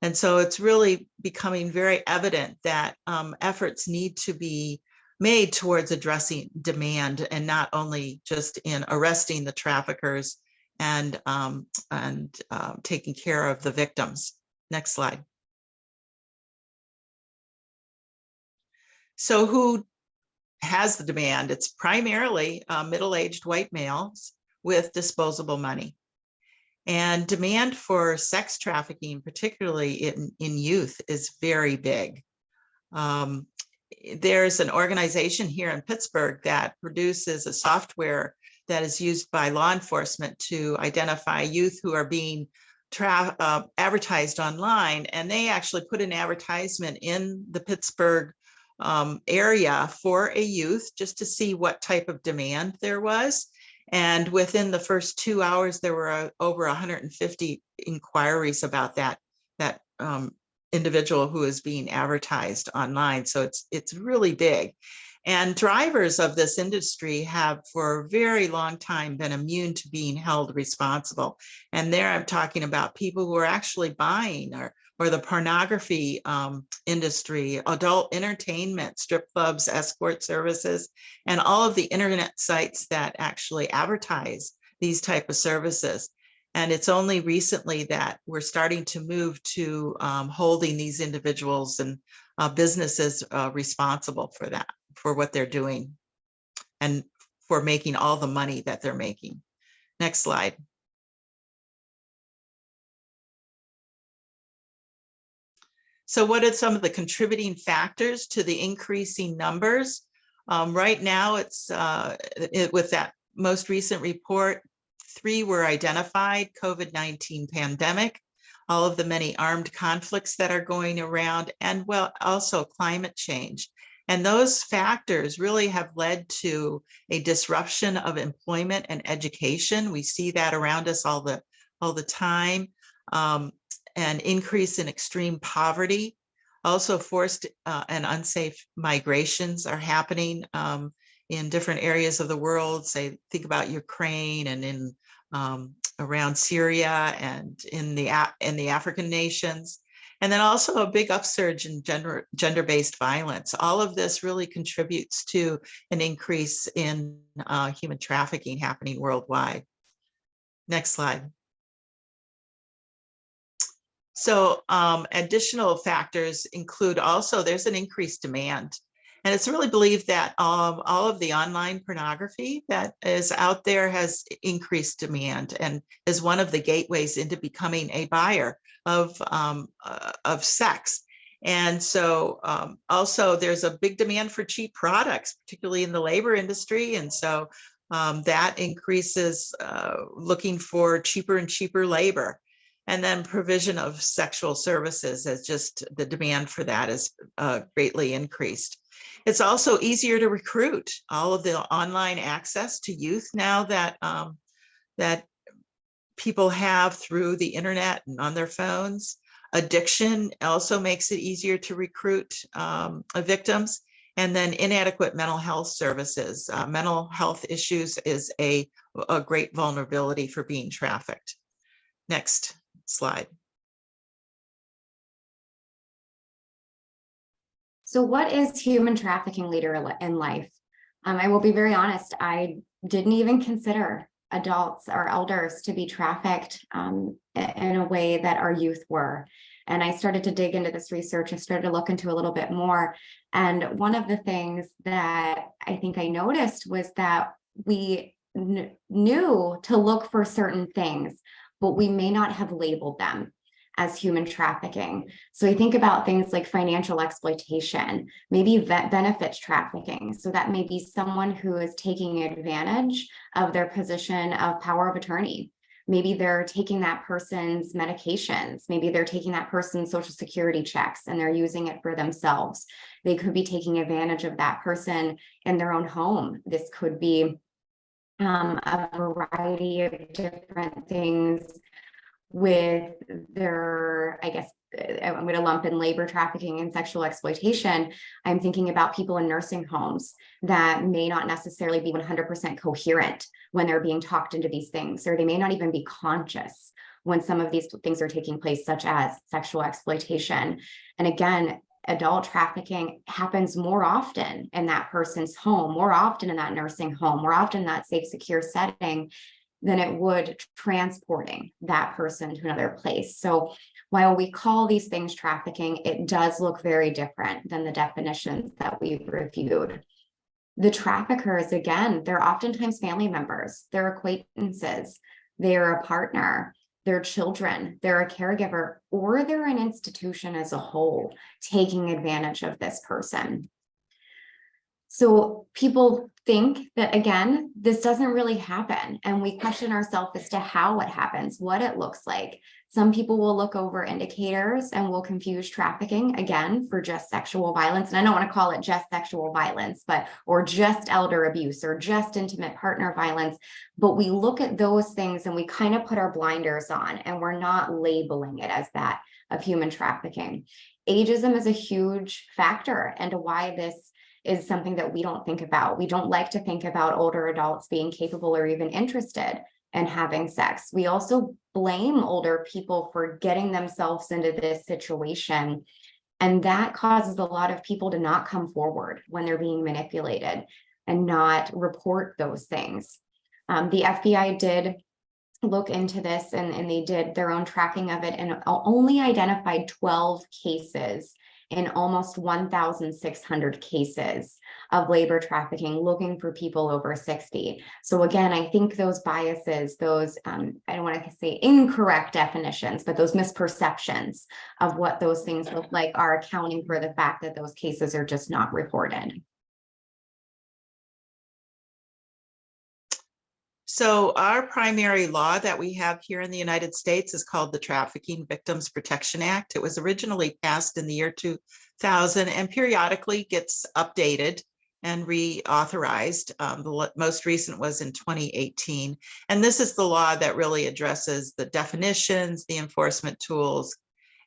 And so it's really becoming very evident that efforts need to be made towards addressing demand, and not only just in arresting the traffickers and taking care of the victims. Next slide. So who has the demand? It's primarily middle-aged white males with disposable money. And demand for sex trafficking, particularly in youth, is very big. There's an organization here in Pittsburgh that produces a software that is used by law enforcement to identify youth who are being advertised online. And they actually put an advertisement in the Pittsburgh area for a youth, just to see what type of demand there was. And within the first 2 hours, there were over 150 inquiries about that individual who is being advertised online. So it's really big. And drivers of this industry have for a very long time been immune to being held responsible. And there I'm talking about people who are actually buying or the pornography industry, adult entertainment, strip clubs, escort services, and all of the internet sites that actually advertise these type of services. And it's only recently that we're starting to move to holding these individuals and businesses responsible for that, for what they're doing, and for making all the money that they're making. Next slide. So what are some of the contributing factors to the increasing numbers? Right now, it's with that most recent report, 3 were identified: COVID-19 pandemic, all of the many armed conflicts that are going around, and well, also climate change. And those factors really have led to a disruption of employment and education. We see that around us all the time. An increase in extreme poverty. Also forced and unsafe migrations are happening in different areas of the world. Say, think about Ukraine and in around Syria and in the African nations. And then also a big upsurge in gender-based violence. All of this really contributes to an increase in human trafficking happening worldwide. Next slide. So additional factors include also there's an increased demand. And it's really believed that all of the online pornography that is out there has increased demand and is one of the gateways into becoming a buyer of sex. And so also there's a big demand for cheap products, particularly in the labor industry. And so that increases looking for cheaper and cheaper labor. And then provision of sexual services, as just the demand for that is greatly increased. It's also easier to recruit. All of the online access to youth now that that people have through the internet and on their phones. Addiction also makes it easier to recruit victims. And then inadequate mental health services. Mental health issues is a great vulnerability for being trafficked. Next slide. So what is human trafficking later in life? I will be very honest, I didn't even consider adults or elders to be trafficked in a way that our youth were. And I started to dig into this research. I started to look into a little bit more. And one of the things that I think I noticed was that we knew to look for certain things, but we may not have labeled them as human trafficking. So we think about things like financial exploitation, maybe benefits trafficking. So that may be someone who is taking advantage of their position of power of attorney. Maybe they're taking that person's medications. Maybe they're taking that person's social security checks and they're using it for themselves. They could be taking advantage of that person in their own home. This could be a variety of different things with their, I guess, I'm going to lump in labor trafficking and sexual exploitation. I'm thinking about people in nursing homes that may not necessarily be 100% coherent when they're being talked into these things, or they may not even be conscious when some of these things are taking place, such as sexual exploitation. And again, adult trafficking happens more often in that person's home, more often in that nursing home, more often in that safe, secure setting than it would transporting that person to another place. So while we call these things trafficking, it does look very different than the definitions that we've reviewed. The traffickers, again, they're oftentimes family members, they're acquaintances, they're a partner, they're children, they're a caregiver, or they're an institution as a whole taking advantage of this person. So people think that, again, this doesn't really happen. And we question ourselves as to how it happens, what it looks like. Some people will look over indicators and will confuse trafficking, again, for just sexual violence. And I don't want to call it just sexual violence, or just elder abuse or just intimate partner violence. But we look at those things and we kind of put our blinders on and we're not labeling it as that of human trafficking. Ageism is a huge factor into why this is something that we don't think about. We don't like to think about older adults being capable or even interested in having sex. We also blame older people for getting themselves into this situation. And that causes a lot of people to not come forward when they're being manipulated and not report those things. The FBI did look into this and they did their own tracking of it and only identified 12 cases in almost 1,600 cases of labor trafficking, looking for people over 60. So again, I think those biases, those, I don't want to say incorrect definitions, but those misperceptions of what those things look like are accounting for the fact that those cases are just not reported. So our primary law that we have here in the United States is called the Trafficking Victims Protection Act. It was originally passed in the year 2000 and periodically gets updated and reauthorized. The most recent was in 2018. And this is the law that really addresses the definitions, the enforcement tools,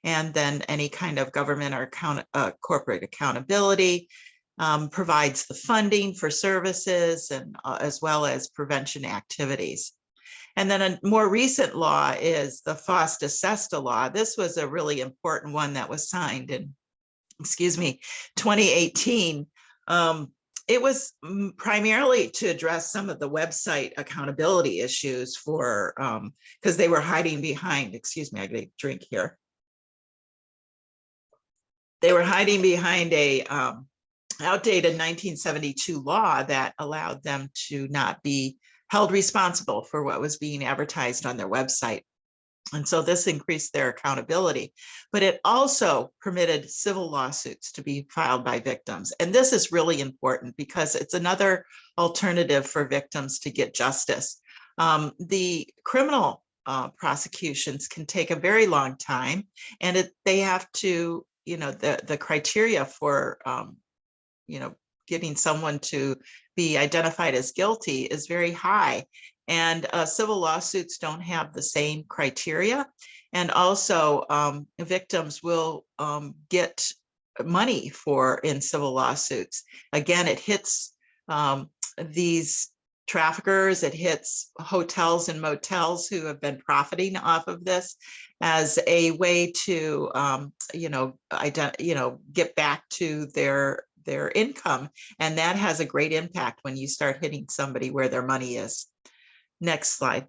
and then any kind of government or corporate accountability. Provides the funding for services and as well as prevention activities. And then a more recent law is the FOSTA-SESTA law. This was a really important one that was signed in, 2018. It was primarily to address some of the website accountability issues for, because they were hiding behind, I get a drink here. They were hiding behind a outdated 1972 law that allowed them to not be held responsible for what was being advertised on their website. And so this increased their accountability, but it also permitted civil lawsuits to be filed by victims. And this is really important because it's another alternative for victims to get justice. The criminal prosecutions can take a very long time, and they have to, the criteria for getting someone to be identified as guilty is very high. And civil lawsuits don't have the same criteria. And also victims will get money in civil lawsuits. Again, it hits these traffickers, it hits hotels and motels who have been profiting off of this as a way to, get back to their income. And that has a great impact when you start hitting somebody where their money is. Next slide.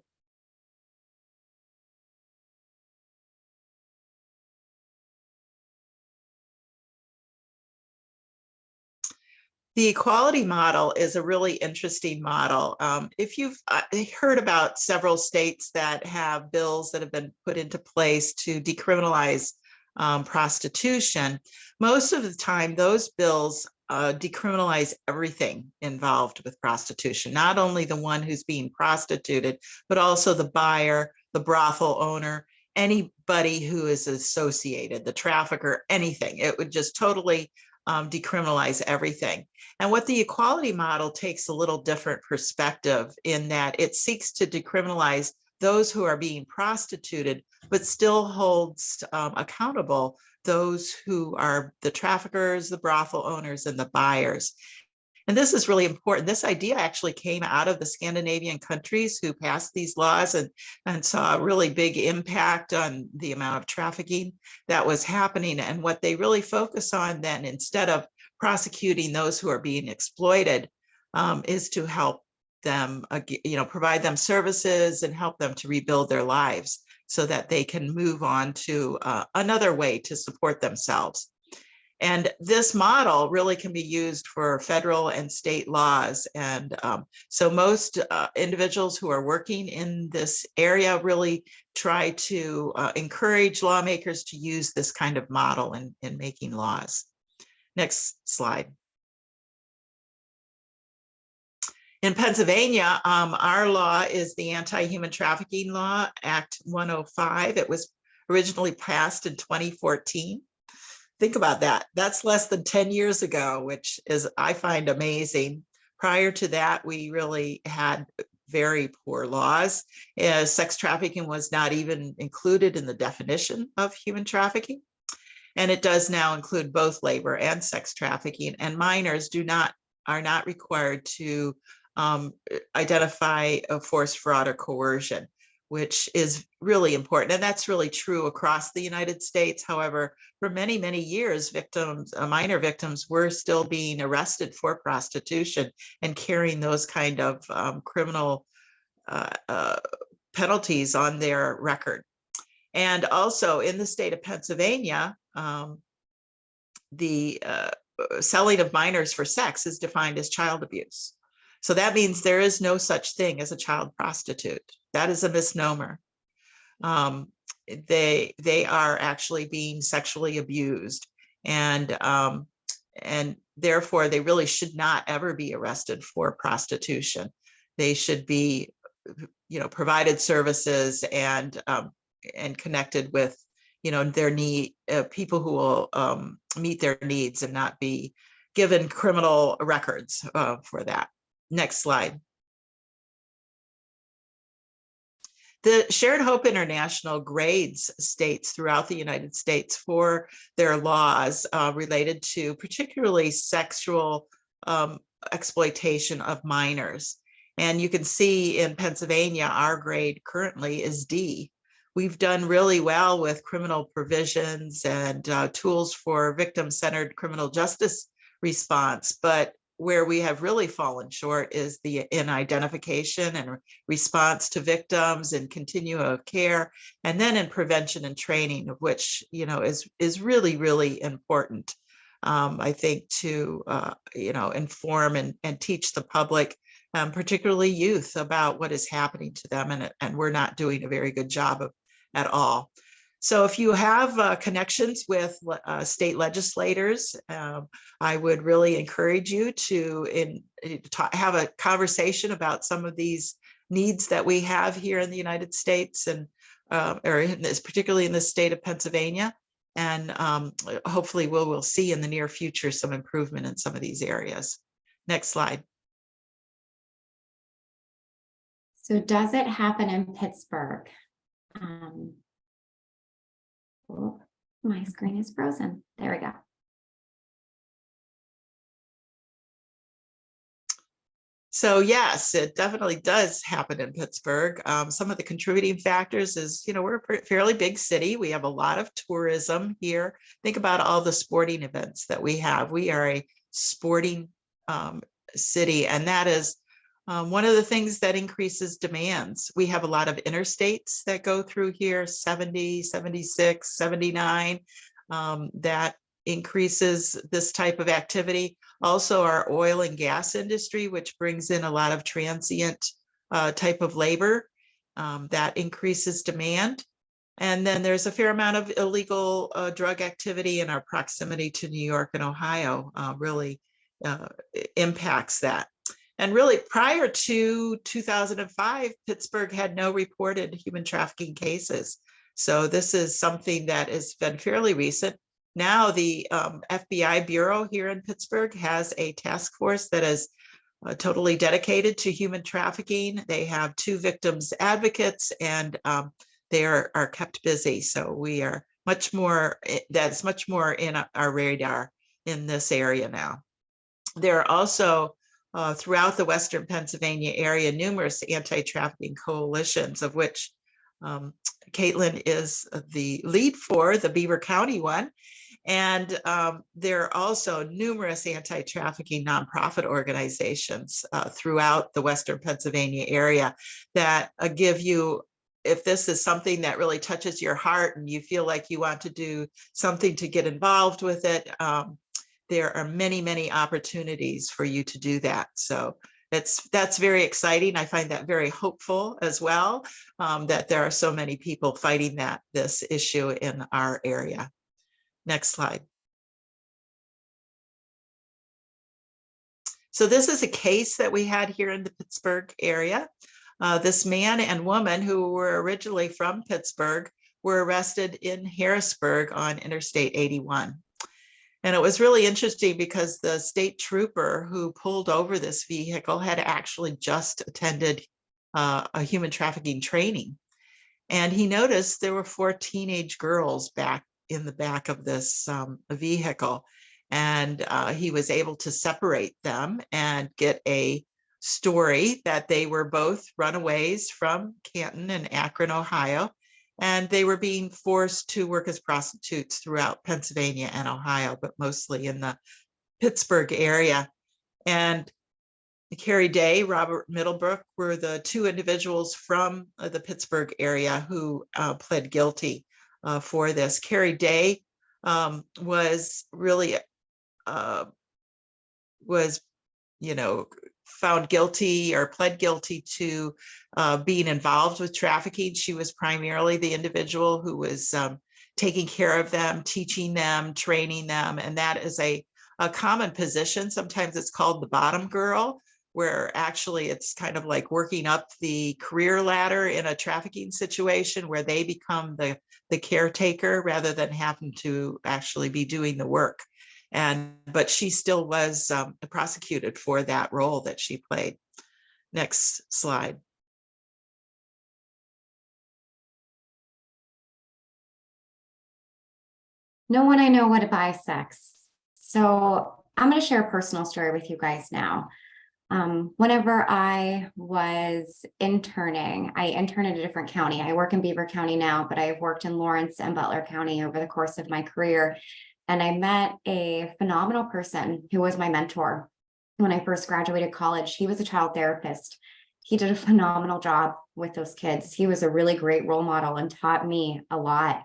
The equality model is a really interesting model. If you've heard about several states that have bills that have been put into place to decriminalize prostitution, most of the time those bills decriminalize everything involved with prostitution, not only the one who's being prostituted, but also the buyer, the brothel owner, anybody who is associated, the trafficker, anything. It would just totally decriminalize everything. And what the equality model takes a little different perspective in that it seeks to decriminalize those who are being prostituted, but still holds accountable those who are the traffickers, the brothel owners, and the buyers. And this is really important. This idea actually came out of the Scandinavian countries who passed these laws and saw a really big impact on the amount of trafficking that was happening. And what they really focus on then, instead of prosecuting those who are being exploited, is to help them, provide them services and help them to rebuild their lives so that they can move on to another way to support themselves. And this model really can be used for federal and state laws. And so most individuals who are working in this area really try to encourage lawmakers to use this kind of model in making laws. Next slide. In Pennsylvania, our law is the Anti-Human Trafficking Law, Act 105. It was originally passed in 2014. Think about that. That's less than 10 years ago, which is, I find, amazing. Prior to that, we really had very poor laws. Sex trafficking was not even included in the definition of human trafficking. And it does now include both labor and sex trafficking. And minors are not required to identify a force, fraud, or coercion, which is really important. And that's really true across the United States. However, for many, many years, minor victims were still being arrested for prostitution and carrying those kind of criminal penalties on their record. And also in the state of Pennsylvania, the selling of minors for sex is defined as child abuse. So that means there is no such thing as a child prostitute. That is a misnomer. They are actually being sexually abused, and therefore they really should not ever be arrested for prostitution. They should be, provided services and connected with, their need, people who will meet their needs and not be given criminal records for that. Next slide. The Shared Hope International grades states throughout the United States for their laws related to particularly sexual exploitation of minors. And you can see in Pennsylvania, our grade currently is D. We've done really well with criminal provisions and tools for victim-centered criminal justice response, but where we have really fallen short is in identification and response to victims and continuum of care, and then in prevention and training, of which is really, really important. I think to inform and teach the public, particularly youth, about what is happening to them, and we're not doing a very good job of at all. So if you have connections with state legislators, I would really encourage you to have a conversation about some of these needs that we have here in the United States, and particularly in the state of Pennsylvania. And hopefully we'll see in the near future some improvement in some of these areas. Next slide. So does it happen in Pittsburgh? Oh, my screen is frozen. There we go. So yes, it definitely does happen in Pittsburgh. Some of the contributing factors is, we're a fairly big city. We have a lot of tourism here. Think about all the sporting events that we have. We are a sporting city, and that is one of the things that increases demands. We have a lot of interstates that go through here, 70, 76, 79, that increases this type of activity. Also, our oil and gas industry, which brings in a lot of transient type of labor, that increases demand. And then there's a fair amount of illegal drug activity in our proximity to New York and Ohio, really impacts that. And really, prior to 2005, Pittsburgh had no reported human trafficking cases. So this is something that has been fairly recent. Now the FBI Bureau here in Pittsburgh has a task force that is totally dedicated to human trafficking. They have 2 victims advocates, and they are kept busy. So we are much more, that's much more in our radar in this area now. There are also throughout the Western Pennsylvania area numerous anti-trafficking coalitions, of which Caitlin is the lead for, the Beaver County one. And there are also numerous anti-trafficking nonprofit organizations throughout the Western Pennsylvania area that give you, if this is something that really touches your heart and you feel like you want to do something to get involved with it, there are many, many opportunities for you to do that. So that's very exciting. I find that very hopeful as well, that there are so many people fighting this issue in our area. Next slide. So this is a case that we had here in the Pittsburgh area. This man and woman who were originally from Pittsburgh were arrested in Harrisburg on Interstate 81. And it was really interesting because the state trooper who pulled over this vehicle had actually just attended a human trafficking training. And he noticed there were 4 teenage girls back in the back of this vehicle. And he was able to separate them and get a story that they were both runaways from Canton and Akron, Ohio. And they were being forced to work as prostitutes throughout Pennsylvania and Ohio, but mostly in the Pittsburgh area. And Carrie Day, Robert Middlebrook were the 2 individuals from the Pittsburgh area who pled guilty for this. Carrie Day was really was, found guilty or pled guilty to being involved with trafficking. She was primarily the individual who was taking care of them, teaching them, training them. And that is a common position. Sometimes it's called the bottom girl, where actually it's kind of like working up the career ladder in a trafficking situation where they become the caretaker rather than having to actually be doing the work. But she still was prosecuted for that role that she played. Next slide. No one I know would buy sex. So I'm going to share a personal story with you guys now. Whenever I was interning, I interned in a different county. I work in Beaver County now, but I've worked in Lawrence and Butler County over the course of my career. And I met a phenomenal person who was my mentor when I first graduated college. He was a child therapist. He did a phenomenal job with those kids. He was a really great role model and taught me a lot.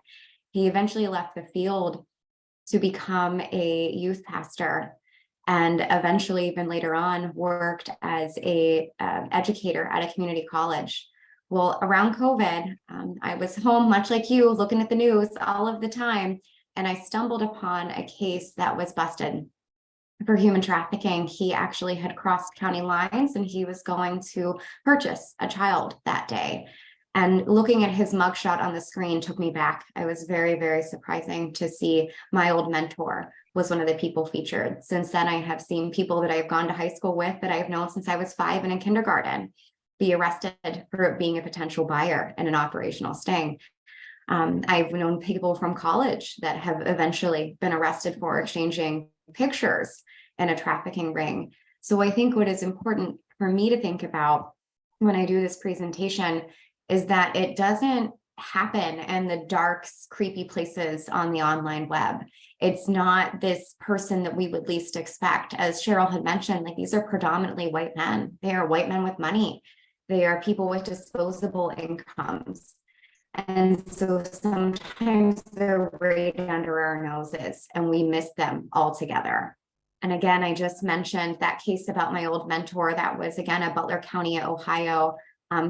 He eventually left the field to become a youth pastor, and eventually even later on worked as a educator at a community college. Well, around COVID, I was home much like you, looking at the news all of the time, and I stumbled upon a case that was busted for human trafficking. He actually had crossed county lines and he was going to purchase a child that day. And looking at his mugshot on the screen took me back. I was very, very surprising to see my old mentor was one of the people featured. Since then, I have seen people that I've gone to high school with that I've known since I was 5 and in kindergarten be arrested for being a potential buyer in an operational sting. I've known people from college that have eventually been arrested for exchanging pictures in a trafficking ring. So I think what is important for me to think about when I do this presentation is that it doesn't happen in the dark, creepy places on the online web. It's not this person that we would least expect. As Cheryl had mentioned, like, these are predominantly white men. They are white men with money. They are people with disposable incomes. And so sometimes they're right under our noses and we miss them altogether. And again, I just mentioned that case about my old mentor. That was, again, a Butler County, Ohio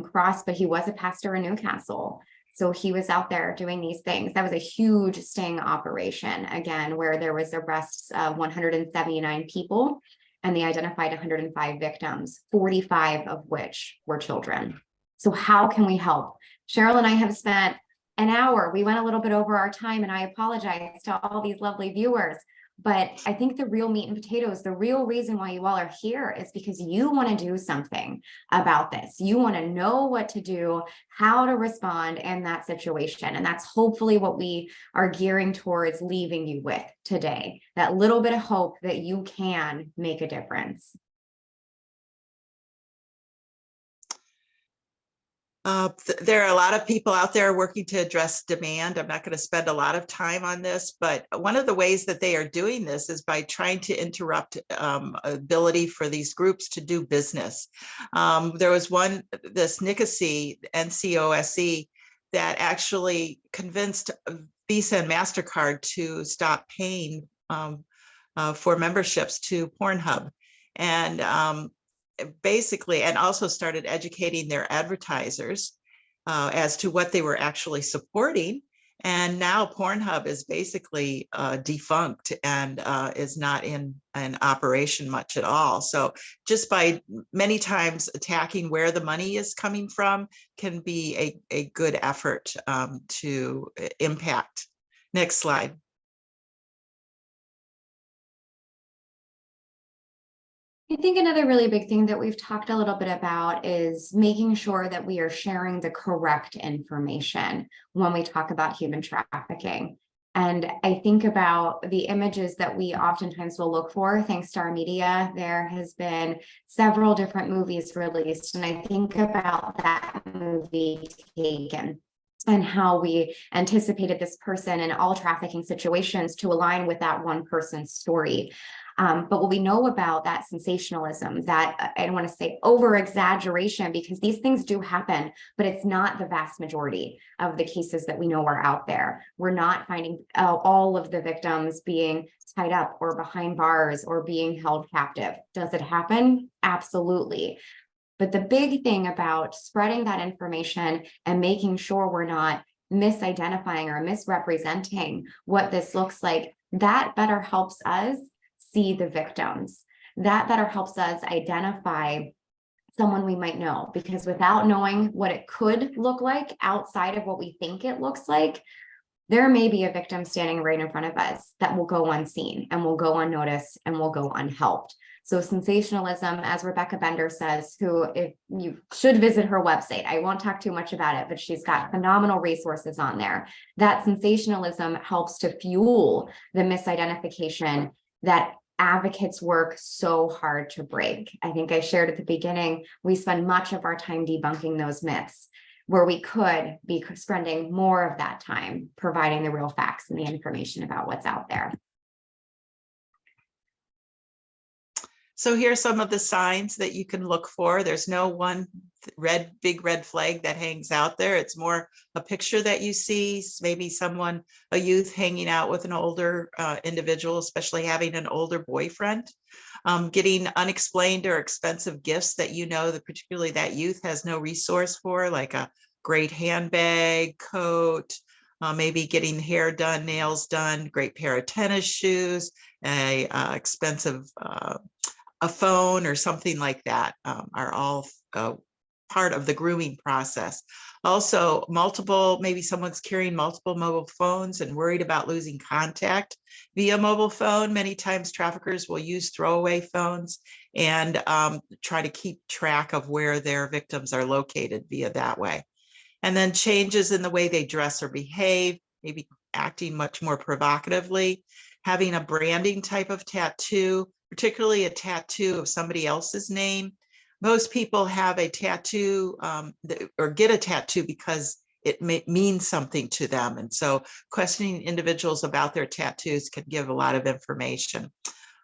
cross, but he was a pastor in Newcastle. So he was out there doing these things. That was a huge sting operation, again, where there was arrests of 179 people, and they identified 105 victims, 45 of which were children. So how can we help? Cheryl and I have spent an hour. We went a little bit over our time, and I apologize to all these lovely viewers. But I think the real meat and potatoes, the real reason why you all are here is because you want to do something about this. You want to know what to do, how to respond in that situation. And that's hopefully what we are gearing towards leaving you with today, that little bit of hope that you can make a difference. There are a lot of people out there working to address demand. I'm not going to spend a lot of time on this, but one of the ways that they are doing this is by trying to interrupt ability for these groups to do business. There was this NCOSE, NCOSE, that actually convinced Visa and MasterCard to stop paying for memberships to Pornhub. And basically, and also started educating their advertisers as to what they were actually supporting. And now Pornhub is basically defunct and is not in operation much at all. So just by many times attacking where the money is coming from can be a good effort to impact. Next slide. I think another really big thing that we've talked a little bit about is making sure that we are sharing the correct information when we talk about human trafficking. And I think about the images that we oftentimes will look for. Thanks to our media, there has been several different movies released. And I think about that movie Taken. and how we anticipated this person in all trafficking situations to align with that one person's story. But what we know about that sensationalism, that I don't want to say over exaggeration, because these things do happen, but it's not the vast majority of the cases that we know are out there. We're not finding all of the victims being tied up or behind bars or being held captive. Does it happen? Absolutely. But the big thing about spreading that information and making sure we're not misidentifying or misrepresenting what this looks like, that better helps us see the victims. That better helps us identify someone we might know, because without knowing what it could look like outside of what we think it looks like, there may be a victim standing right in front of us that will go unseen and will go unnoticed and will go unhelped. So sensationalism, as Rebecca Bender says, who, if you should visit her website, I won't talk too much about it, but she's got phenomenal resources on there. That sensationalism helps to fuel the misidentification that advocates work so hard to break. I think I shared at the beginning, we spend much of our time debunking those myths, where we could be spending more of that time providing the real facts and the information about what's out there. So here are some of the signs that you can look for. There's no one big red flag that hangs out there. It's more a picture that you see, maybe someone, a youth hanging out with an older individual, especially having an older boyfriend, getting unexplained or expensive gifts that that particularly that youth has no resource for, like a great handbag, coat, maybe getting hair done, nails done, great pair of tennis shoes, a expensive a phone or something like that, are all part of the grooming process. Also, maybe someone's carrying multiple mobile phones and worried about losing contact via mobile phone. Many times traffickers will use throwaway phones and try to keep track of where their victims are located via that way. And then changes in the way they dress or behave, maybe acting much more provocatively, having a branding type of tattoo, particularly a tattoo of somebody else's name. Most people have a tattoo or get a tattoo because it means something to them. And so questioning individuals about their tattoos can give a lot of information.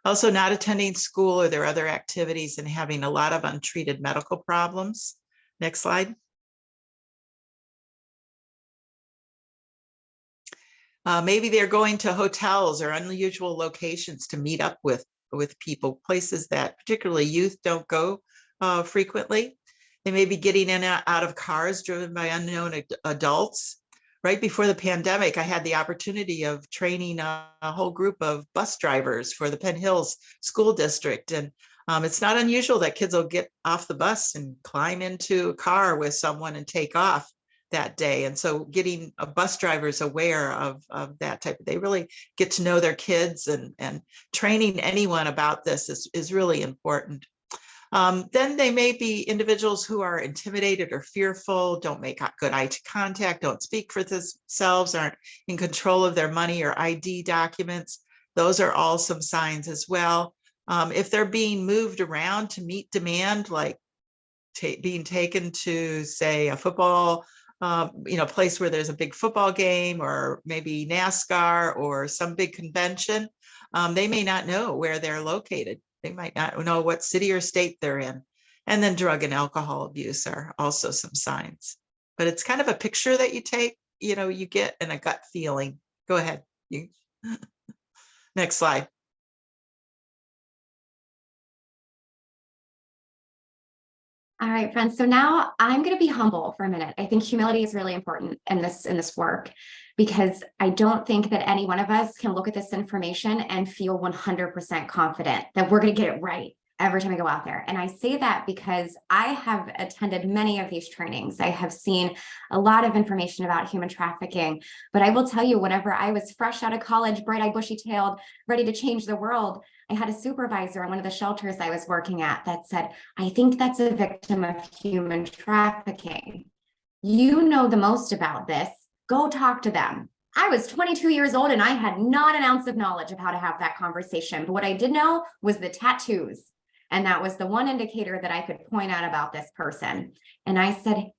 Also, not attending school or their other activities and having a lot of untreated medical problems. Next slide. Maybe they're going to hotels or unusual locations to meet up with people, places that particularly youth don't go frequently. They may be getting in and out of cars driven by unknown adults. Right before the pandemic, I had the opportunity of training a whole group of bus drivers for the Penn Hills School District. And it's not unusual that kids will get off the bus and climb into a car with someone and take off that day. And so getting bus drivers aware of that type, they really get to know their kids, and training anyone about this is really important. Then they may be individuals who are intimidated or fearful, don't make good eye contact, don't speak for themselves, aren't in control of their money or ID documents. Those are all some signs as well. If they're being moved around to meet demand, like being taken to, say, a football place where there's a big football game, or maybe NASCAR or some big convention, they may not know where they're located. They might not know what city or state they're in. And then drug and alcohol abuse are also some signs. But it's kind of a picture that you take, you get in a gut feeling. Go ahead. Next slide. All right, friends. So now I'm going to be humble for a minute. I think humility is really important in this work, because I don't think that any one of us can look at this information and feel 100% confident that we're going to get it right every time I go out there. And I say that because I have attended many of these trainings. I have seen a lot of information about human trafficking, but I will tell you, whenever I was fresh out of college, bright-eyed, bushy-tailed, ready to change the world, I had a supervisor in one of the shelters I was working at that said, "I think that's a victim of human trafficking. You know the most about this. Go talk to them." I was 22 years old and I had not an ounce of knowledge of how to have that conversation. But what I did know was the tattoos. And that was the one indicator that I could point out about this person. And I said,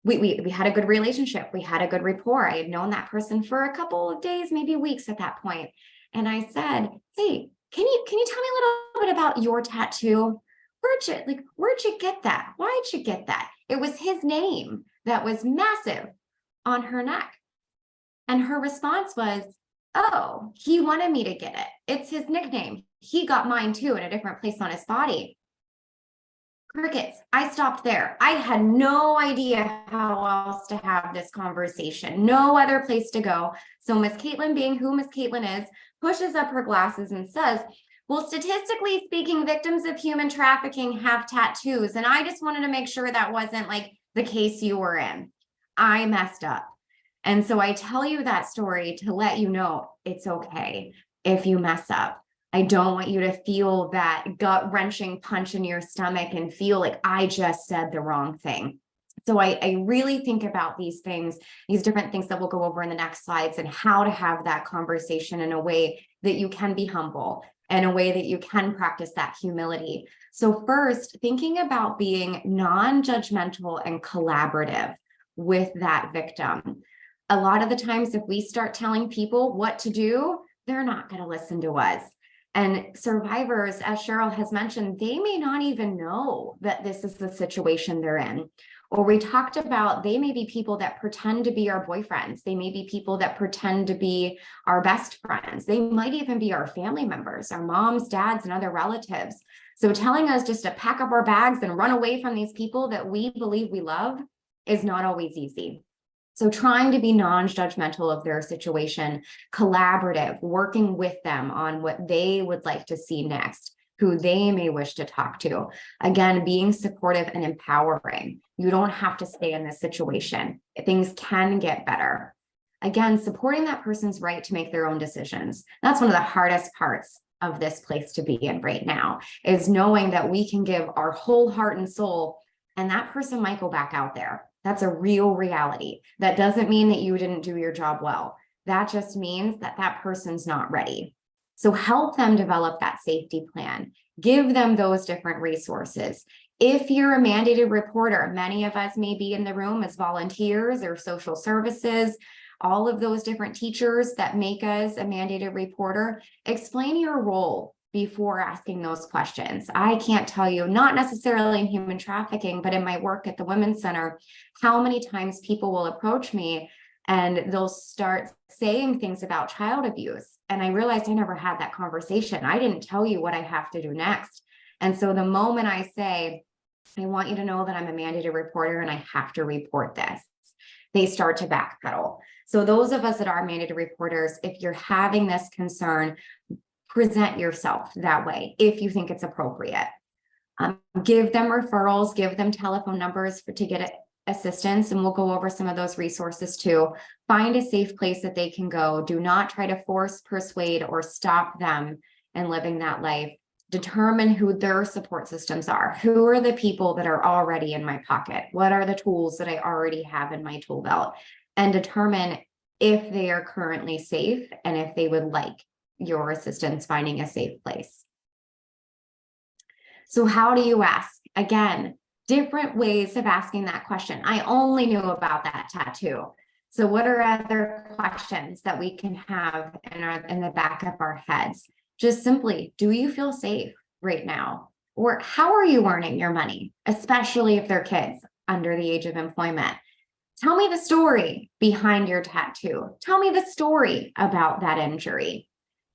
we had a good relationship. We had a good rapport. I had known that person for a couple of days, maybe weeks at that point. And I said, hey, can you tell me a little bit about your tattoo? Where'd you get that? Why'd you get that? It was his name that was massive on her neck. And her response was, oh, he wanted me to get it. It's his nickname. He got mine too in a different place on his body. Crickets. I stopped there. I had no idea how else to have this conversation, no other place to go. So Miss Caitlin, being who Miss Caitlin is, pushes up her glasses and says, well, statistically speaking, victims of human trafficking have tattoos. And I just wanted to make sure that wasn't like the case you were in. I messed up. And so I tell you that story to let you know it's okay if you mess up. I don't want you to feel that gut-wrenching punch in your stomach and feel like I just said the wrong thing. So I really think about these things, these different things that we'll go over in the next slides, and how to have that conversation in a way that you can be humble, in a way that you can practice that humility. So first, thinking about being non-judgmental and collaborative with that victim. A lot of the times, if we start telling people what to do, they're not going to listen to us. And survivors, as Cheryl has mentioned, they may not even know that this is the situation they're in. Or we talked about, they may be people that pretend to be our boyfriends. They may be people that pretend to be our best friends. They might even be our family members, our moms, dads, and other relatives. So telling us just to pack up our bags and run away from these people that we believe we love is not always easy. So trying to be non-judgmental of their situation, collaborative, working with them on what they would like to see next, who they may wish to talk to. Again, being supportive and empowering. You don't have to stay in this situation. Things can get better. Again, supporting that person's right to make their own decisions. That's one of the hardest parts of this place to be in right now, is knowing that we can give our whole heart and soul, and that person might go back out there. That's a real reality. That doesn't mean that you didn't do your job well. That just means that that person's not ready. So help them develop that safety plan. Give them those different resources. If you're a mandated reporter, many of us may be in the room as volunteers or social services, all of those different teachers that make us a mandated reporter. Explain your role before asking those questions. I can't tell you, not necessarily in human trafficking, but in my work at the Women's Center, how many times people will approach me and they'll start saying things about child abuse. And I realized I never had that conversation. I didn't tell you what I have to do next. And so the moment I say, I want you to know that I'm a mandated reporter and I have to report this, they start to backpedal. So those of us that are mandated reporters, if you're having this concern, present yourself that way if you think it's appropriate. Give them referrals, give them telephone numbers to get assistance, and we'll go over some of those resources too. Find a safe place that they can go. Do not try to force, persuade, or stop them in living that life. Determine who their support systems are. Who are the people that are already in my pocket? What are the tools that I already have in my tool belt? And determine if they are currently safe and if they would like your assistance finding a safe place. So how do you ask? Again, different ways of asking that question. I only knew about that tattoo. So what are other questions that we can have in the back of our heads? Just simply, do you feel safe right now? Or how are you earning your money, especially if they're kids under the age of employment? Tell me the story behind your tattoo. Tell me the story about that injury.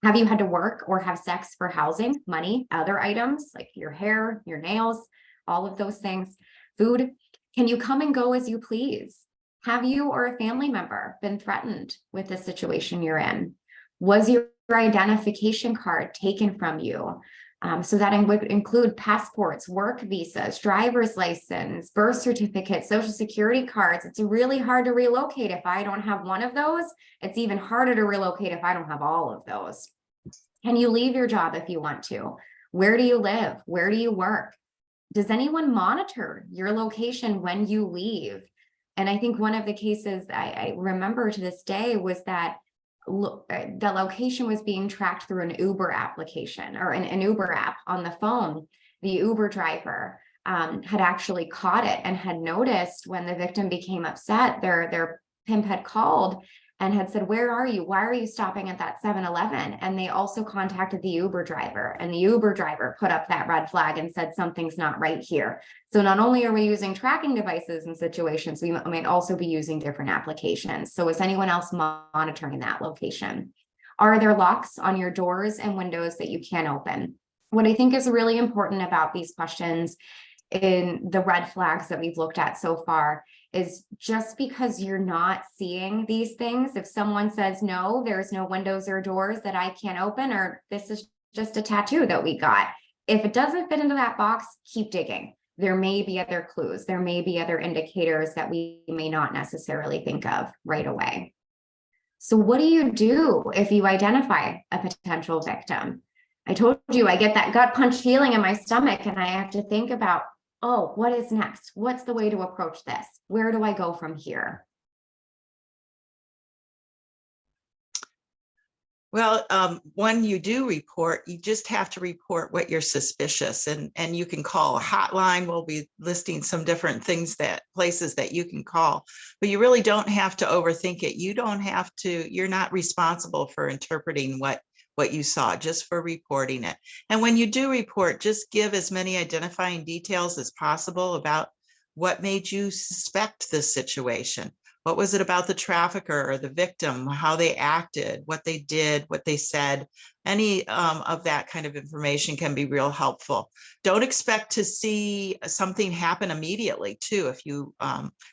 Have you had to work or have sex for housing, money, other items like your hair, your nails, all of those things, food? Can you come and go as you please? Have you or a family member been threatened with the situation you're in? Was your identification card taken from you? So that would include passports, work visas, driver's license, birth certificates, social security cards. It's really hard to relocate if I don't have one of those. It's even harder to relocate if I don't have all of those. Can you leave your job if you want to? Where do you live? Where do you work? Does anyone monitor your location when you leave? And I think one of the cases I remember to this day was that the location was being tracked through an Uber application or an Uber app on the phone. The Uber driver had actually caught it and had noticed when the victim became upset, their pimp had called and had said, where are you? Why are you stopping at that 7-Eleven? And they also contacted the Uber driver, and the Uber driver put up that red flag and said, something's not right here. So not only are we using tracking devices in situations, we might also be using different applications. So is anyone else monitoring that location? Are there locks on your doors and windows that you can't open? What I think is really important about these questions in the red flags that we've looked at so far is just because you're not seeing these things, if someone says, no, there's no windows or doors that I can't open, or this is just a tattoo that we got. If it doesn't fit into that box, keep digging. There may be other clues. There may be other indicators that we may not necessarily think of right away. So what do you do if you identify a potential victim? I told you I get that gut punch feeling in my stomach, and I have to think about, oh, what is next? What's the way to approach this? Where do I go from here? Well, when you do report, you just have to report what you're suspicious, and you can call a hotline. We'll be listing some different things, that places that you can call, but you really don't have to overthink it. You don't have to, you're not responsible for interpreting what you saw, just for reporting it. And when you do report, just give as many identifying details as possible about what made you suspect this situation. What was it about the trafficker or the victim, how they acted, what they did, what they said? Any of that kind of information can be real helpful. Don't expect to see something happen immediately too if you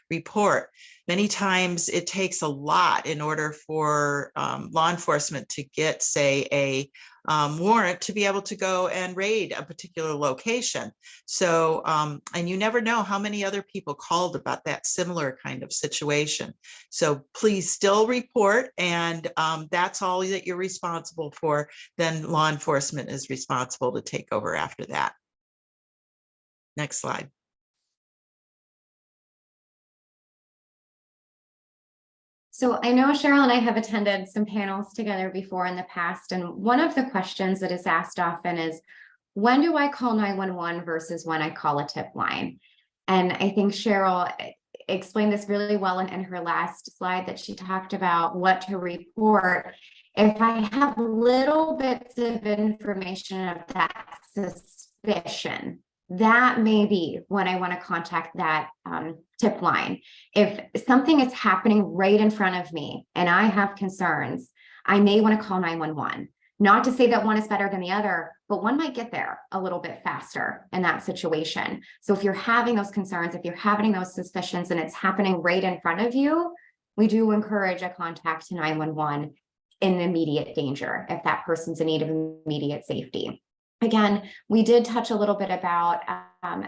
report. Many times it takes a lot in order for law enforcement to get, say, a warrant to be able to go and raid a particular location. So, and you never know how many other people called about that similar kind of situation. So please still report, and that's all that you're responsible for. Then law enforcement is responsible to take over after that. Next slide. So I know Cheryl and I have attended some panels together before in the past, and one of the questions that is asked often is, when do I call 911 versus when I call a tip line? And I think Cheryl explained this really well in her last slide, that she talked about what to report. If I have little bits of information of that suspicion, that may be when I want to contact that tip line. If something is happening right in front of me and I have concerns, I may want to call 911. Not to say that one is better than the other, but one might get there a little bit faster in that situation. So if you're having those concerns, if you're having those suspicions and it's happening right in front of you, we do encourage a contact to 911 in immediate danger if that person's in need of immediate safety. Again, we did touch a little bit about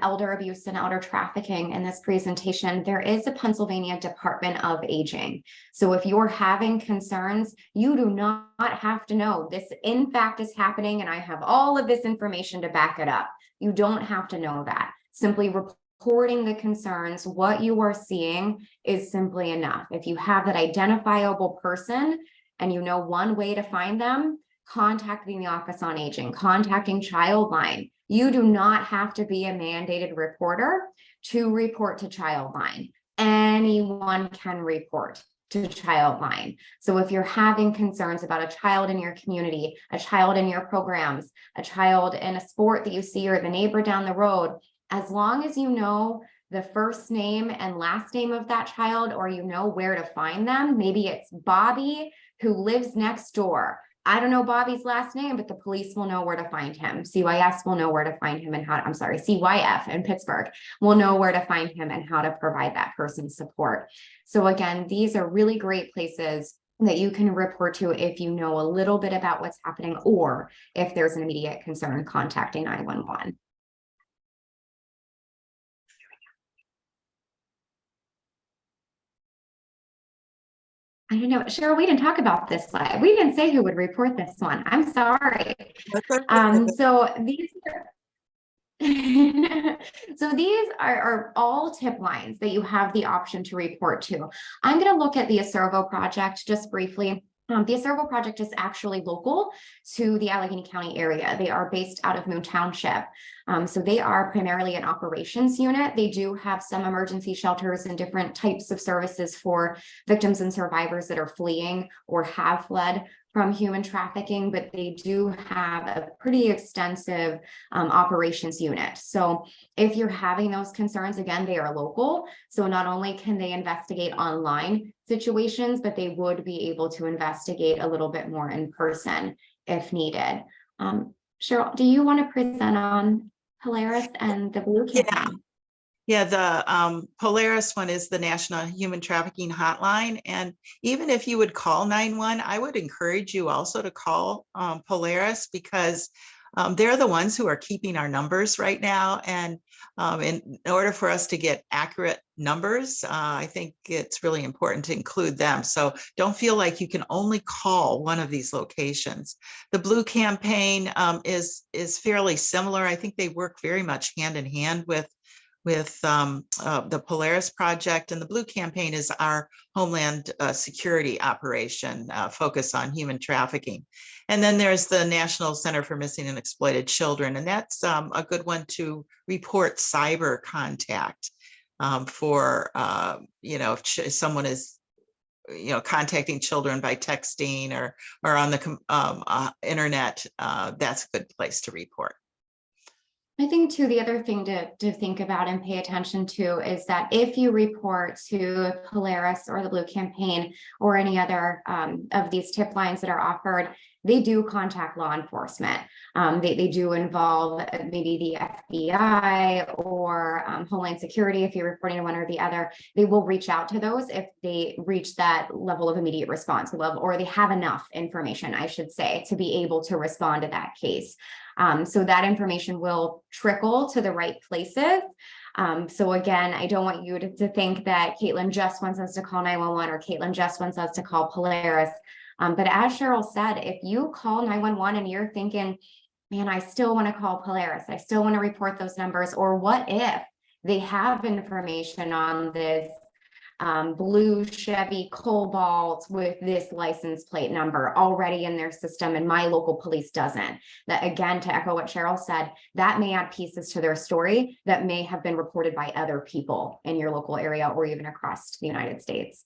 elder abuse and elder trafficking in this presentation. There is a Pennsylvania Department of Aging. So if you're having concerns, you do not have to know this in fact is happening and I have all of this information to back it up. You don't have to know that. Simply reporting the concerns, what you are seeing is simply enough. If you have that identifiable person and you know one way to find them, contacting the Office on Aging, contacting Childline. You do not have to be a mandated reporter to report to Childline. Anyone can report to Childline. So if you're having concerns about a child in your community, a child in your programs, a child in a sport that you see, or the neighbor down the road, as long as you know the first name and last name of that child, or you know where to find them, maybe it's Bobby who lives next door. I don't know Bobby's last name, but the police will know where to find him. CYS will know where to find him and how to, I'm sorry, CYF in Pittsburgh will know where to find him and how to provide that person support. So again, these are really great places that you can report to if you know a little bit about what's happening, or if there's an immediate concern, contacting 911. I don't know, Cheryl, we didn't talk about this slide. We didn't say who would report this one. I'm sorry. So these are so these are all tip lines that you have the option to report to. I'm going to look at the Acervo project just briefly. The Acervo project is actually local to the Allegheny County area. They are based out of Moon Township. So they are primarily an operations unit. They do have some emergency shelters and different types of services for victims and survivors that are fleeing or have fled from human trafficking, but they do have a pretty extensive operations unit. So if you're having those concerns, again, they are local. So not only can they investigate online situations, but they would be able to investigate a little bit more in person if needed. Cheryl, do you want to present on Polaris and the Blue campaign? Yeah, the Polaris one is the National Human Trafficking Hotline. And even if you would call 911, I would encourage you also to call Polaris, because they're the ones who are keeping our numbers right now. And in order for us to get accurate numbers, I think it's really important to include them. So don't feel like you can only call one of these locations. The Blue campaign is fairly similar. I think they work very much hand in hand with the Polaris project, and the Blue campaign is our Homeland Security operation focused on human trafficking. And then there's the National Center for Missing and Exploited Children, and that's a good one to report cyber contact for if someone is contacting children by texting or on the internet. That's a good place to report. I think too, the other thing to think about and pay attention to is that if you report to Polaris or the Blue campaign or any other of these tip lines that are offered, they do contact law enforcement. They do involve maybe the FBI or Homeland Security. If you're reporting to one or the other, they will reach out to those if they reach that level of immediate response level, or they have enough information, I should say, to be able to respond to that case. So that information will trickle to the right places. So again, I don't want you to think that Caitlin just wants us to call 911 or Caitlin just wants us to call Polaris. But as Cheryl said, if you call 911 and you're thinking, man, I still want to call Polaris, I still want to report those numbers, or what if they have information on this blue Chevy Cobalt with this license plate number already in their system and my local police doesn't? That, again, to echo what Cheryl said, that may add pieces to their story that may have been reported by other people in your local area or even across the United States.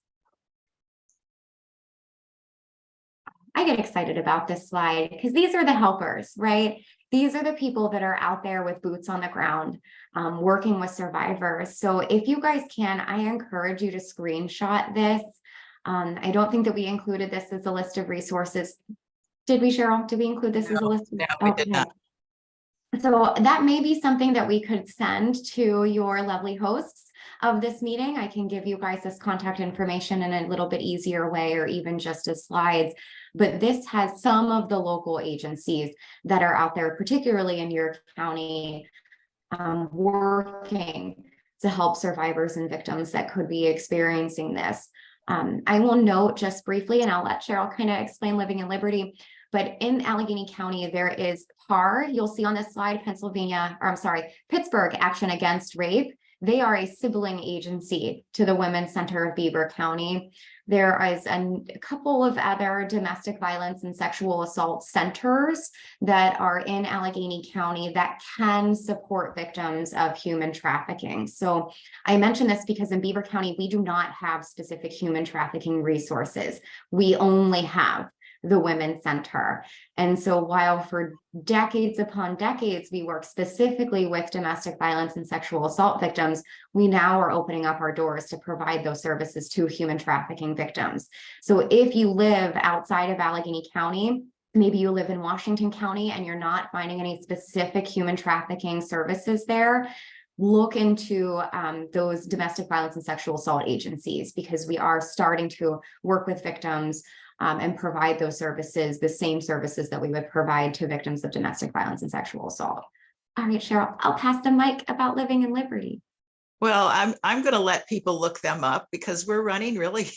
I get excited about this slide because these are the helpers, right? These are the people that are out there with boots on the ground, working with survivors. So if you guys can, I encourage you to screenshot this. I don't think that we included this as a list of resources. Did we, Cheryl? Did we include this as a list? No, we did not. So that may be something that we could send to your lovely hosts of this meeting. I can give you guys this contact information in a little bit easier way, or even just as slides. But this has some of the local agencies that are out there, particularly in your county, working to help survivors and victims that could be experiencing this. I will note just briefly, and I'll let Cheryl kind of explain Living in Liberty, but in Allegheny County, there is PAR. You'll see on this slide, Pittsburgh Action Against Rape. They are a sibling agency to the Women's Center of Beaver County. There is a couple of other domestic violence and sexual assault centers that are in Allegheny County that can support victims of human trafficking. So I mention this because in Beaver County, we do not have specific human trafficking resources. We only have the Women's Center. And so while for decades upon decades, we work specifically with domestic violence and sexual assault victims, we now are opening up our doors to provide those services to human trafficking victims. So if you live outside of Allegheny County, maybe you live in Washington County and you're not finding any specific human trafficking services there, look into those domestic violence and sexual assault agencies, because we are starting to work with victims and provide those services, the same services that we would provide to victims of domestic violence and sexual assault. All right, Cheryl, I'll pass the mic about Living in Liberty. Well, I'm going to let people look them up because we're running really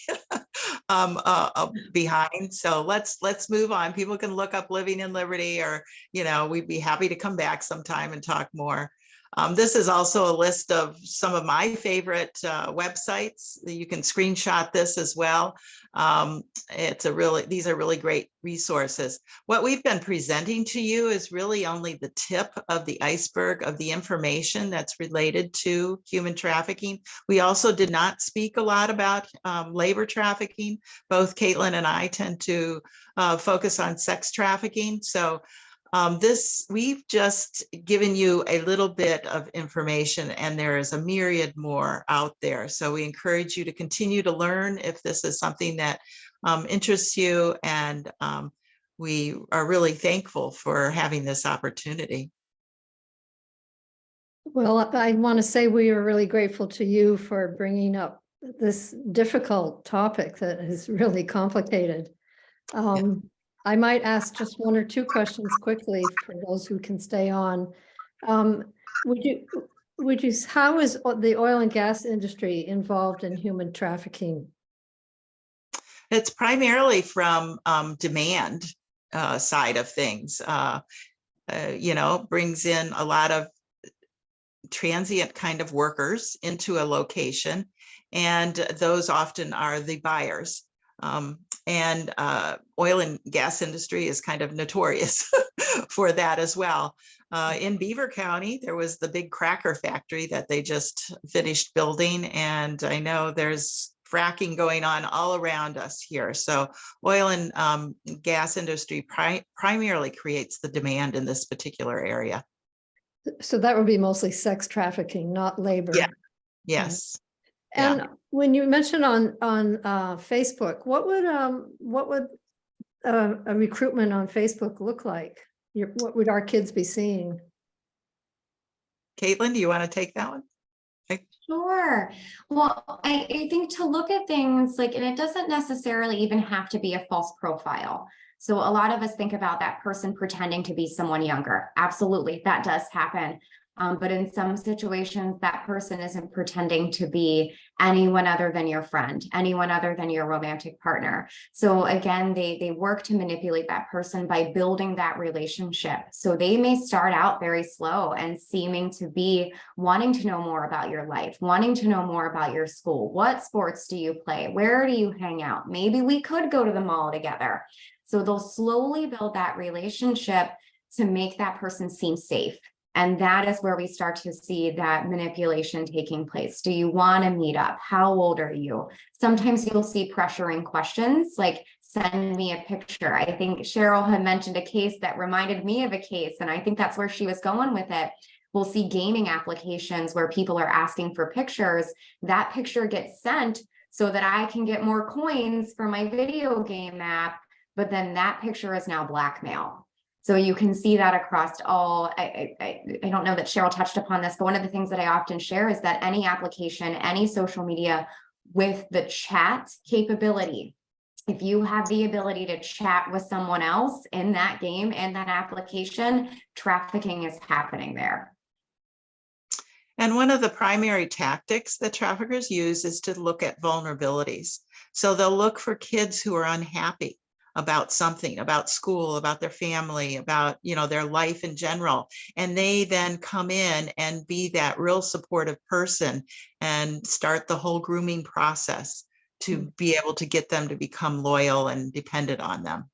behind. So let's move on. People can look up Living in Liberty, or we'd be happy to come back sometime and talk more. This is also a list of some of my favorite websites. You can screenshot this as well. These are really great resources. What we've been presenting to you is really only the tip of the iceberg of the information that's related to human trafficking. We also did not speak a lot about labor trafficking. Both Caitlin and I tend to focus on sex trafficking. So we've just given you a little bit of information, and there is a myriad more out there. So we encourage you to continue to learn if this is something that interests you. And we are really thankful for having this opportunity. Well, I want to say we are really grateful to you for bringing up this difficult topic that is really complicated. I might ask just one or two questions quickly for those who can stay on. Would you, how is the oil and gas industry involved in human trafficking? It's primarily from demand side of things. Brings in a lot of transient kind of workers into a location, and those often are the buyers. Oil and gas industry is kind of notorious for that as well. In Beaver County, there was the big cracker factory that they just finished building, and I know there's fracking going on all around us here. So oil and gas industry primarily creates the demand in this particular area. So that would be mostly sex trafficking, not labor. Yeah. Yes. And when you mentioned on Facebook, what would a recruitment on Facebook look like? What would our kids be seeing? Caitlin, do you want to take that one? Sure. Well, I think to look at things like, and it doesn't necessarily even have to be a false profile. So a lot of us think about that person pretending to be someone younger. Absolutely, that does happen. But in some situations, that person isn't pretending to be anyone other than your friend, anyone other than your romantic partner. So again, they work to manipulate that person by building that relationship. So they may start out very slow and seeming to be wanting to know more about your life, wanting to know more about your school. What sports do you play? Where do you hang out? Maybe we could go to the mall together. So they'll slowly build that relationship to make that person seem safe. And that is where we start to see that manipulation taking place. Do you want to meet up? How old are you? Sometimes you'll see pressuring questions like, send me a picture. I think Cheryl had mentioned a case that reminded me of a case, and I think that's where she was going with it. We'll see gaming applications where people are asking for pictures. That picture gets sent so that I can get more coins for my video game app, but then that picture is now blackmail. So you can see that across all, I don't know that Cheryl touched upon this, but one of the things that I often share is that any application, any social media with the chat capability, if you have the ability to chat with someone else in that game and that application, trafficking is happening there. And one of the primary tactics that traffickers use is to look at vulnerabilities. So they'll look for kids who are unhappy about something, about school, about their family, about, their life in general. And they then come in and be that real supportive person and start the whole grooming process to be able to get them to become loyal and dependent on them.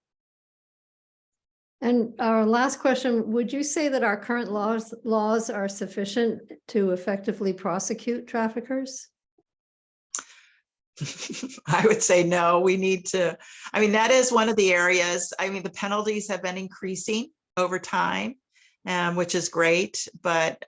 And our last question, would you say that our current laws are sufficient to effectively prosecute traffickers? I would say no, we need to, that is one of the areas, the penalties have been increasing over time, which is great, but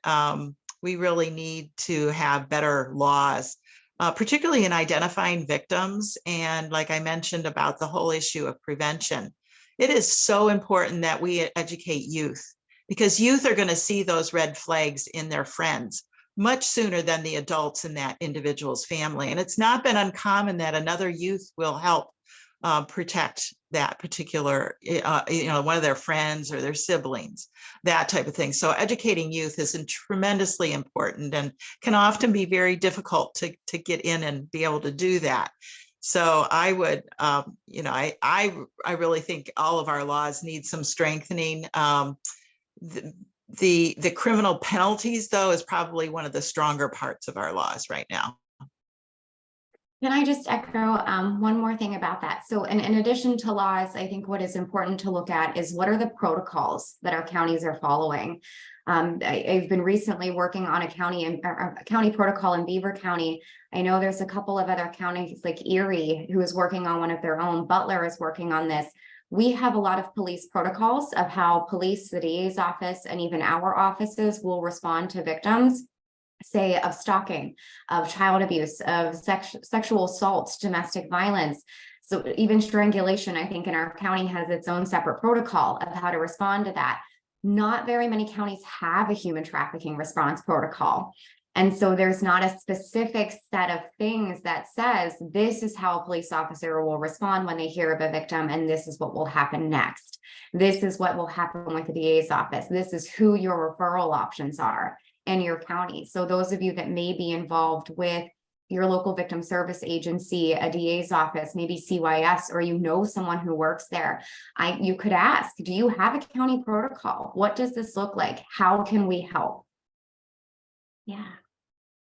we really need to have better laws, particularly in identifying victims. And like I mentioned about the whole issue of prevention, it is so important that we educate youth, because youth are going to see those red flags in their friends much sooner than the adults in that individual's family. And it's not been uncommon that another youth will help protect that particular, one of their friends or their siblings, that type of thing. So educating youth is tremendously important and can often be very difficult to get in and be able to do that. So I would, I really think all of our laws need some strengthening. The criminal penalties, though, is probably one of the stronger parts of our laws right now. Can I just echo one more thing about that? So in addition to laws, I think what is important to look at is what are the protocols that our counties are following. I've been recently working on a county protocol in Beaver County. I know there's a couple of other counties like Erie who is working on one of their own. Butler is working on this. We have a lot of police protocols of how police, the DA's office, and even our offices will respond to victims, say, of stalking, of child abuse, of sexual assault, domestic violence. So even strangulation, I think in our county has its own separate protocol of how to respond to that. Not very many counties have a human trafficking response protocol. And so there's not a specific set of things that says this is how a police officer will respond when they hear of a victim, and this is what will happen next. This is what will happen with the DA's office. This is who your referral options are in your county. So those of you that may be involved with your local victim service agency, a DA's office, maybe CYS, or you know someone who works there, you could ask, do you have a county protocol? What does this look like? How can we help? Yeah.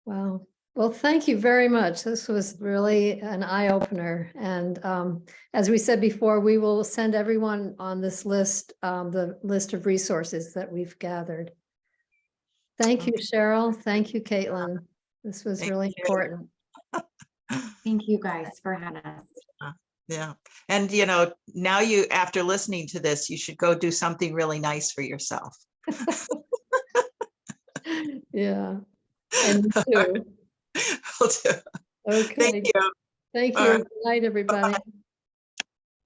Wow. Well, thank you very much. This was really an eye-opener. And as we said before, we will send everyone on this list, the list of resources that we've gathered. Thank you, Cheryl. Thank you, Caitlin. This was Thank really you. important. Thank you guys for having us. Yeah. And, you know, now you, after listening to this, you should go do something really nice for yourself. Yeah. And you too. Will do. Okay. Thank you. Thank All you. right. Good night, everybody.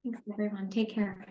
Thanks, everyone. Take care.